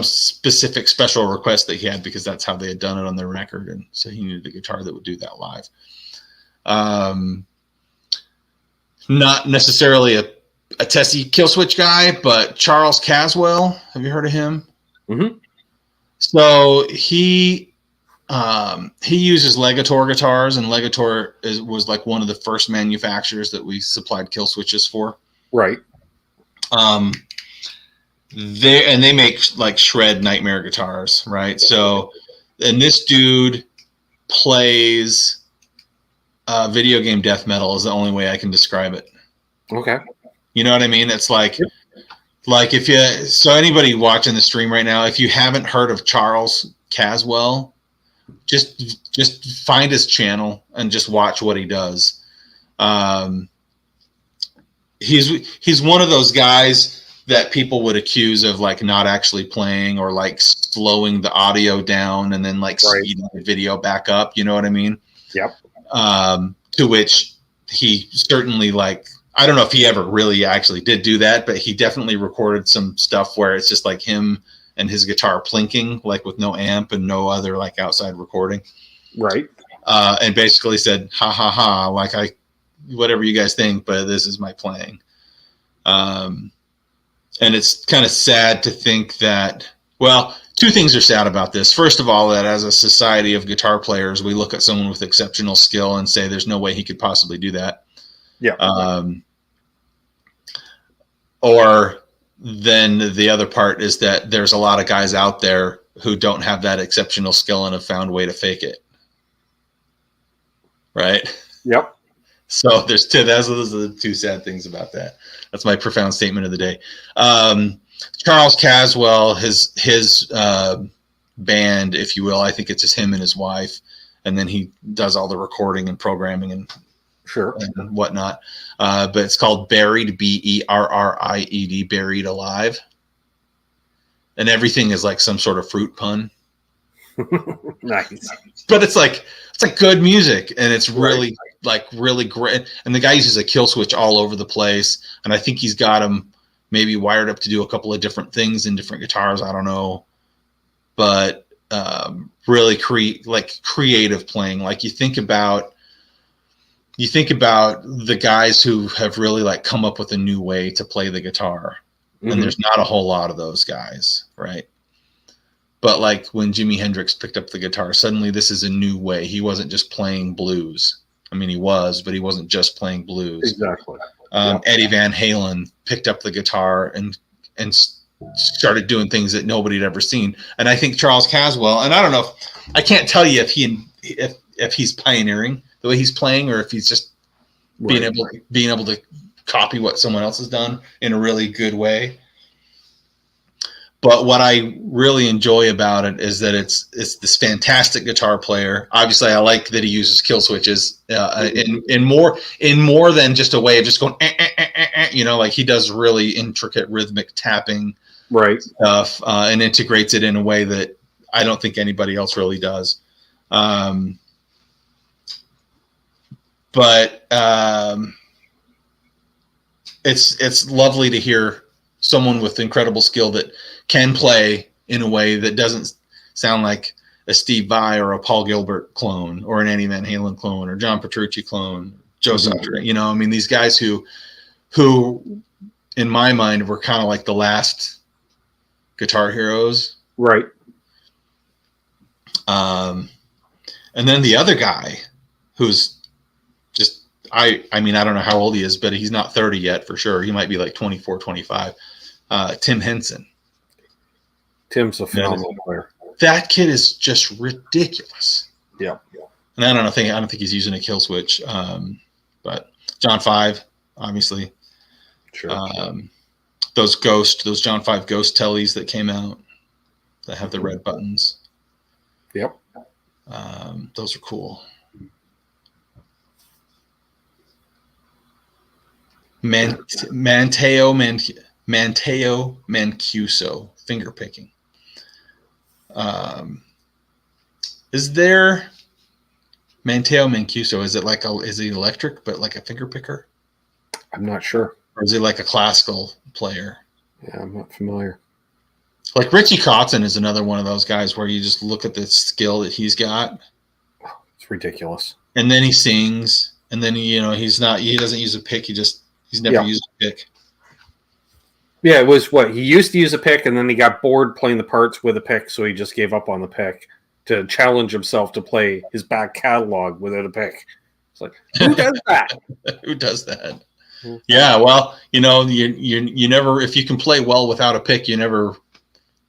specific special request that he had because that's how they had done it on their record, and so he needed a guitar that would do that live. Not necessarily a Tesi kill switch guy, but Charles Caswell. Have you heard of him? So he uses Legator guitars, and Legator was like one of the first manufacturers that we supplied kill switches for. Right. They make like shred nightmare guitars, right? So, and this dude plays video game death metal is the only way I can describe it. Okay. You know what I mean? It's like anybody watching the stream right now, if you haven't heard of Charles Caswell, just find his channel and just watch what he does. He's one of those guys that people would accuse of like not actually playing or like slowing the audio down and then like speeding the video back up. You know what I mean? Yep. To which he certainly I don't know if he ever really actually did do that, but he definitely recorded some stuff where it's just like him and his guitar plinking, like with no amp and no other like outside recording. Right. And basically said, ha ha ha, like whatever you guys think, but this is my playing. And it's kind of sad to think that, well, two things are sad about this. First of all, that as a society of guitar players, we look at someone with exceptional skill and say there's no way he could possibly do that. Yeah. Or then the other part is that there's a lot of guys out there who don't have that exceptional skill and have found a way to fake it. Right? Yep. So those are the two sad things about that. That's my profound statement of the day. Charles Caswell, his band, if you will, I think it's just him and his wife, and then he does all the recording and programming and whatnot. But it's called Buried, Berried, Buried Alive, and everything is like some sort of fruit pun. Nice. But it's like good music, and it's really really great. And the guy uses a kill switch all over the place, and I think he's got them maybe wired up to do a couple of different things in different guitars. I don't know, but really creative playing. Like you think about the guys who have really like come up with a new way to play the guitar, and there's not a whole lot of those guys, right? But like when Jimi Hendrix picked up the guitar, suddenly this is a new way. He wasn't just playing blues. I mean, he was, but he wasn't just playing blues. Exactly. Eddie Van Halen picked up the guitar and started doing things that nobody had ever seen. And I think Charles Caswell, and I don't know, I can't tell you if he's pioneering the way he's playing, or if he's just being able to copy what someone else has done in a really good way. But what I really enjoy about it is that it's this fantastic guitar player. Obviously, I like that he uses kill switches in more than just a way of just going, like he does really intricate rhythmic tapping stuff and integrates it in a way that I don't think anybody else really does. But it's lovely to hear someone with incredible skill that can play in a way that doesn't sound like a Steve Vai or a Paul Gilbert clone or an Eddie Van Halen clone or John Petrucci clone, Joe Satriani. I mean, these guys who in my mind were kind of like the last guitar heroes. Right. And then the other guy who's just, I mean, I don't know how old he is, but he's not 30 yet for sure. He might be like 24, 25. Tim Henson. Tim's a phenomenal player. That kid is just ridiculous. Yeah. And I don't think he's using a kill switch. But John 5, obviously. Sure. Those John 5 Ghost tellies that came out that have the red buttons. Yep. Those are cool. Manteo Mancuso, finger picking. Is there Manteo Mancuso? Is he electric but like a finger picker? I'm not sure. Or is he like a classical player? Yeah, I'm not familiar. Like Richie Kotzen is another one of those guys where you just look at the skill that he's got. It's ridiculous. And then he sings, and then he doesn't use a pick. He's never used a pick. Yeah, it was he used to use a pick, and then he got bored playing the parts with a pick, so he just gave up on the pick to challenge himself to play his back catalog without a pick. It's like, who does that? Who does that? Yeah, well, you never, if you can play well without a pick, you never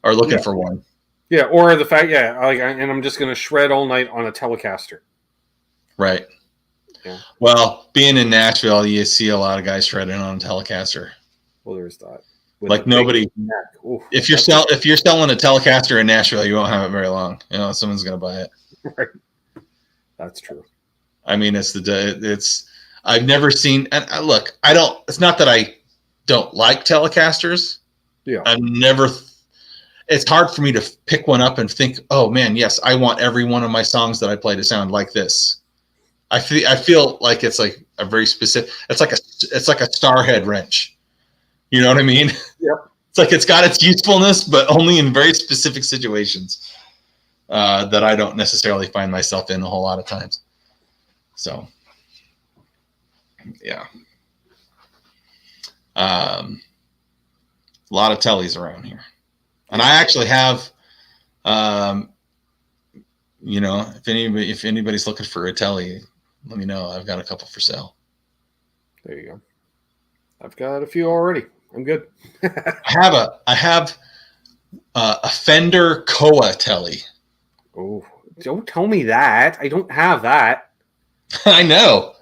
are looking for one. Yeah, or the fact, and I'm just going to shred all night on a Telecaster. Right. Yeah. Well, being in Nashville, you see a lot of guys shredding on a Telecaster. Well, there's that. Like nobody. If you're selling a Telecaster in Nashville, you won't have it very long. Someone's going to buy it. Right. That's true. I mean, I've never seen. And look, I don't. It's not that I don't like Telecasters. Yeah. It's hard for me to pick one up and think, oh man, yes, I want every one of my songs that I play to sound like this. I feel like it's like a very specific. It's like a Starhead wrench. You know what I mean? Yep. It's like it's got its usefulness, but only in very specific situations that I don't necessarily find myself in a whole lot of times. So, yeah. A lot of tellies around here. And I actually have, if anybody's looking for a telly, let me know. I've got a couple for sale. There you go. I've got a few already. I'm good. I have a Fender Koa telly. Oh, don't tell me that. I don't have that. I know.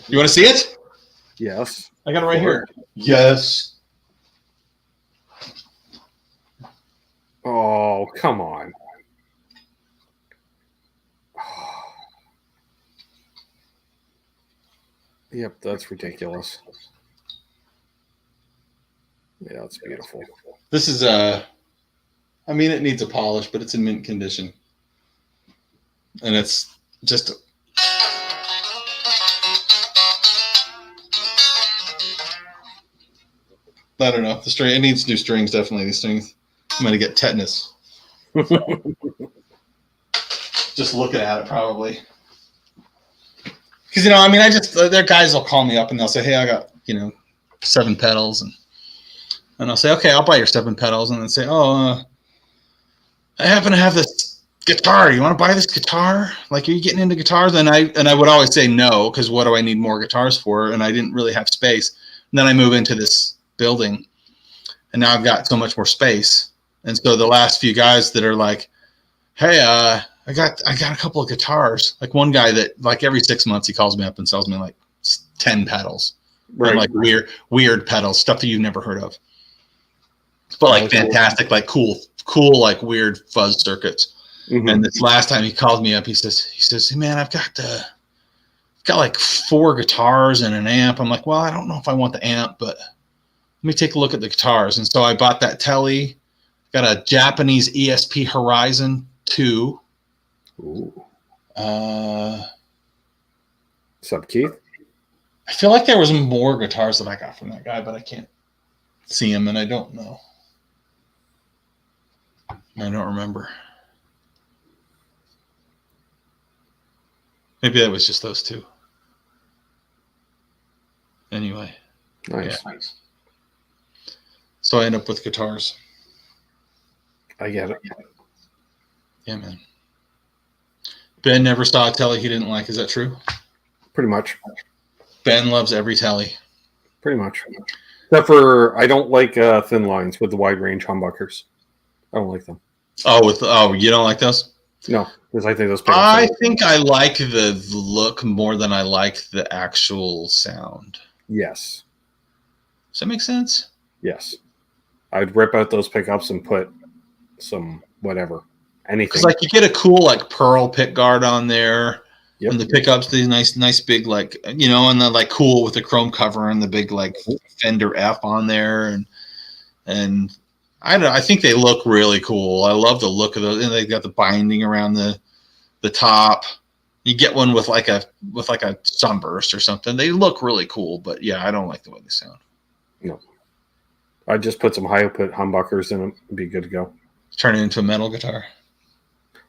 You want to see it? Yes. I got it right here. Yes. Oh, come on. Yep, that's ridiculous. Yeah, that's beautiful. This is I mean, it needs a polish, but it's in mint condition. And it's just I don't know. The string, it needs new strings, definitely. These strings, I'm going to get tetanus. Just looking at it, probably. Because, I mean, their guys will call me up and they'll say, hey, I got, 7 pedals. And I'll say, okay, I'll buy your 7 pedals. And then say, I happen to have this guitar. You want to buy this guitar? Like, are you getting into guitars? And I would always say no, because what do I need more guitars for? And I didn't really have space. And then I move into this building, and now I've got so much more space. And so the last few guys that are like, hey, I got a couple of guitars. Like one guy that like every 6 months he calls me up and sells me like 10 pedals, right? And like weird pedals, stuff that you've never heard of, but like fantastic, like cool, like weird fuzz circuits. Mm-hmm. And this last time he called me up, he says, hey man, I've got like 4 guitars and an amp. I'm like, well, I don't know if I want the amp, but let me take a look at the guitars. And so I bought that telly, got a Japanese ESP Horizon 2. Ooh. Sup, Keith? I feel like there was more guitars that I got from that guy, but I can't see him, and I don't know. I don't remember. Maybe that was just those 2. Anyway. Nice. Yeah. So I end up with guitars. I get it. Yeah, man. Ben never saw a telly he didn't like. Is that true? Pretty much. Ben loves every telly. Pretty much. Except for I don't like thin lines with the wide range humbuckers. I don't like them. Oh, you don't like those? No, because I think those. I think I like the look more than I like the actual sound. Yes. Does that make sense? Yes. I'd rip out those pickups and put some whatever, anything. Because like you get a cool like pearl pick guard on there, yep. And the pickups these nice big like and the like cool with the chrome cover and the big like Fender F on there, and I think they look really cool. I love the look of those, and they got the binding around the top. You get one with like a sunburst or something. They look really cool, but yeah, I don't like the way they sound. No. I just put some high output humbuckers in them and be good to go. Turn it into a metal guitar.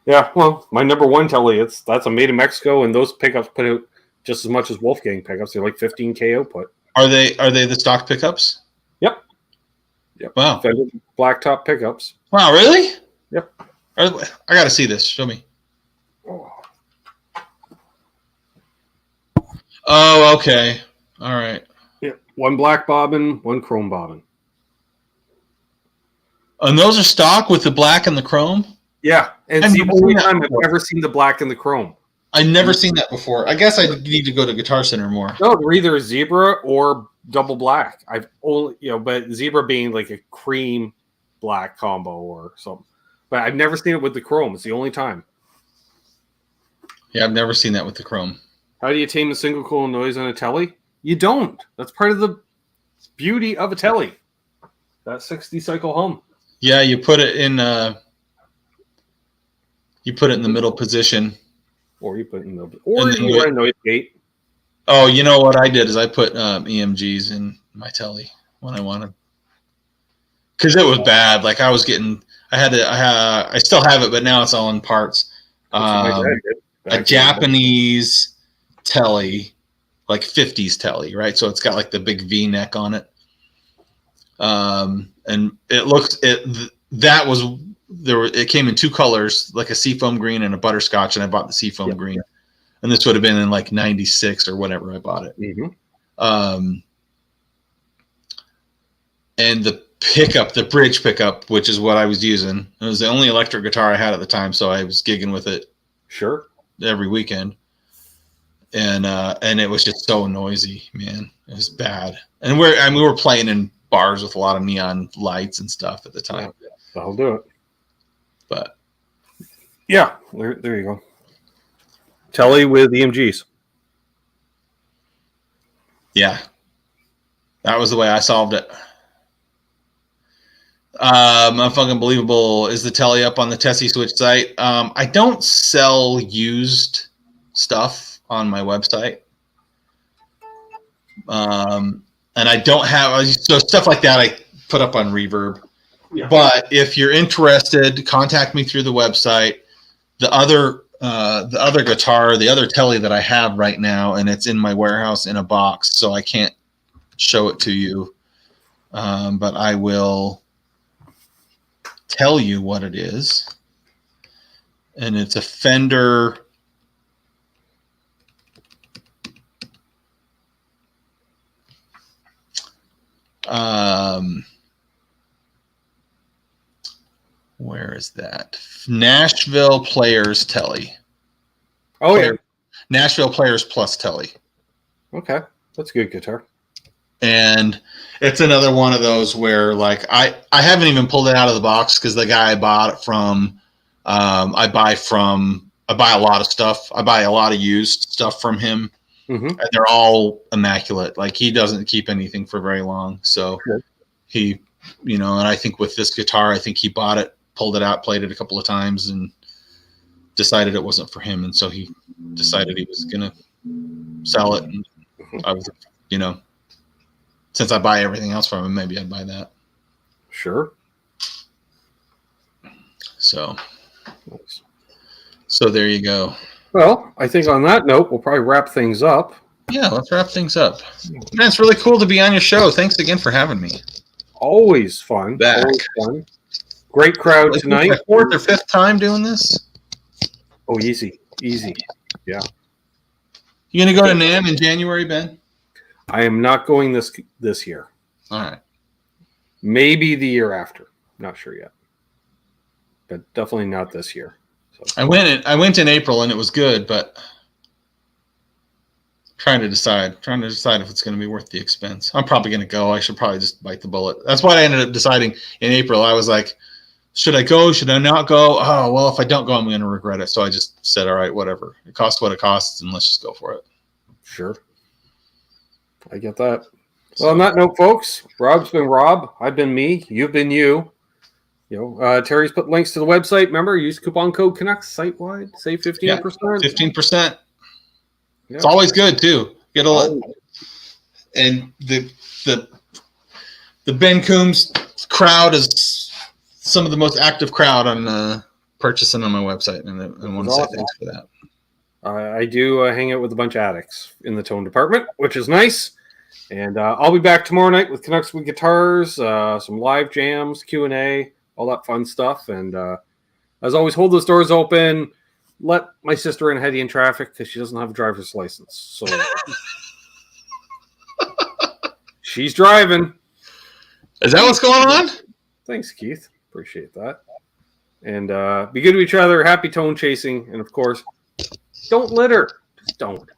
Yeah, well, my number 1 telly, that's a made in Mexico, and those pickups put out just as much as Wolfgang pickups. They're like 15K output. Are they the stock pickups? Yep. Wow. Blacktop pickups. Wow, really? Yep. I got to see this. Show me. Oh, okay. All right. Yeah, 1 black bobbin, 1 chrome bobbin. And those are stock with the black and the chrome? Yeah, and it's the only time I've ever seen the black and the chrome. I've never seen that before. I guess I need to go to Guitar Center more. No, they're either zebra or double black. I've only, but zebra being like a cream black combo or something. But I've never seen it with the chrome. It's the only time. Yeah, I've never seen that with the chrome. How do you tame a single coil noise on a telly? You don't. That's part of the beauty of a telly. That 60 cycle hum. Yeah, you put it in the middle position. Or you put it in the middle. Or you run a noise gate. Oh, you know what I did is I put EMGs in my telly when I wanted. Because it was bad. Like I still have it, but now it's all in parts. A Japanese telly, like 50s telly, right? So it's got like the big V neck on it. And it came in 2 colors, like a seafoam green and a butterscotch, and I bought the seafoam green. And this would have been in like 96 or whatever I bought it. Mm-hmm. and the pickup, the bridge pickup, which is what I was using. It was the only electric guitar I had at the time, so I was gigging with it. Sure. Every weekend. And it was just so noisy, man. It was bad. And we were playing in bars with a lot of neon lights and stuff at the time. That'll do it. But yeah, there you go. Telly with EMGs. Yeah. That was the way I solved it. Unfucking believable. Is the telly up on the Tesi Switch site? I don't sell used stuff on my website. And I don't have so stuff like that I put up on Reverb. Yeah. But if you're interested, contact me through the website. The other guitar, the other telly that I have right now, and it's in my warehouse in a box, so I can't show it to you. But I will tell you what it is. And it's a Fender where is that? Nashville Players Telly. Oh, yeah. Nashville Players Plus Telly. Okay. That's a good guitar. And it's another one of those where, like, I haven't even pulled it out of the box because the guy I bought it from, I buy a lot of stuff. I buy a lot of used stuff from him. Mm-hmm. And they're all immaculate. Like, he doesn't keep anything for very long. So he, and I think with this guitar, I think he bought it, pulled it out, played it a couple of times, and decided it wasn't for him. And so he decided he was going to sell it. And I was, since I buy everything else from him, maybe I'd buy that. Sure. So there you go. Well, I think on that note, we'll probably wrap things up. Yeah, let's wrap things up. Man, it's really cool to be on your show. Thanks again for having me. Always fun. Back. Always fun. Great crowd tonight. My fourth or fifth time doing this? Oh, easy. Yeah. You going to go to NAMM in January, Ben? I am not going this year. All right. Maybe the year after. Not sure yet. But definitely not this year. So. I went in April and it was good, but trying to decide if it's going to be worth the expense. I'm probably going to go. I should probably just bite the bullet. That's why I ended up deciding in April. I was like, should I go? Should I not go? Oh, well, if I don't go, I'm going to regret it. So I just said, all right, whatever. It costs what it costs, and let's just go for it. Sure. I get that. Well, on that note, folks, Rob's been Rob. I've been me. You've been you. Terry's put links to the website. Remember, use coupon code Canucks site-wide. Save 15%. Yeah, 15%. Yeah. It's always good, too. Get a lot. And the Ben Coombs crowd is some of the most active crowd on purchasing on my website. And I want to say thanks for that. I do hang out with a bunch of addicts in the tone department, which is nice. And I'll be back tomorrow night with Canucks with Guitars, some live jams, Q&A, all that fun stuff. And as always, hold those doors open. Let my sister in heavy in traffic because she doesn't have a driver's license. So she's driving. Is that what's going on? Thanks, Keith. Appreciate that. And be good to each other. Happy tone chasing. And, of course, don't litter. Just don't.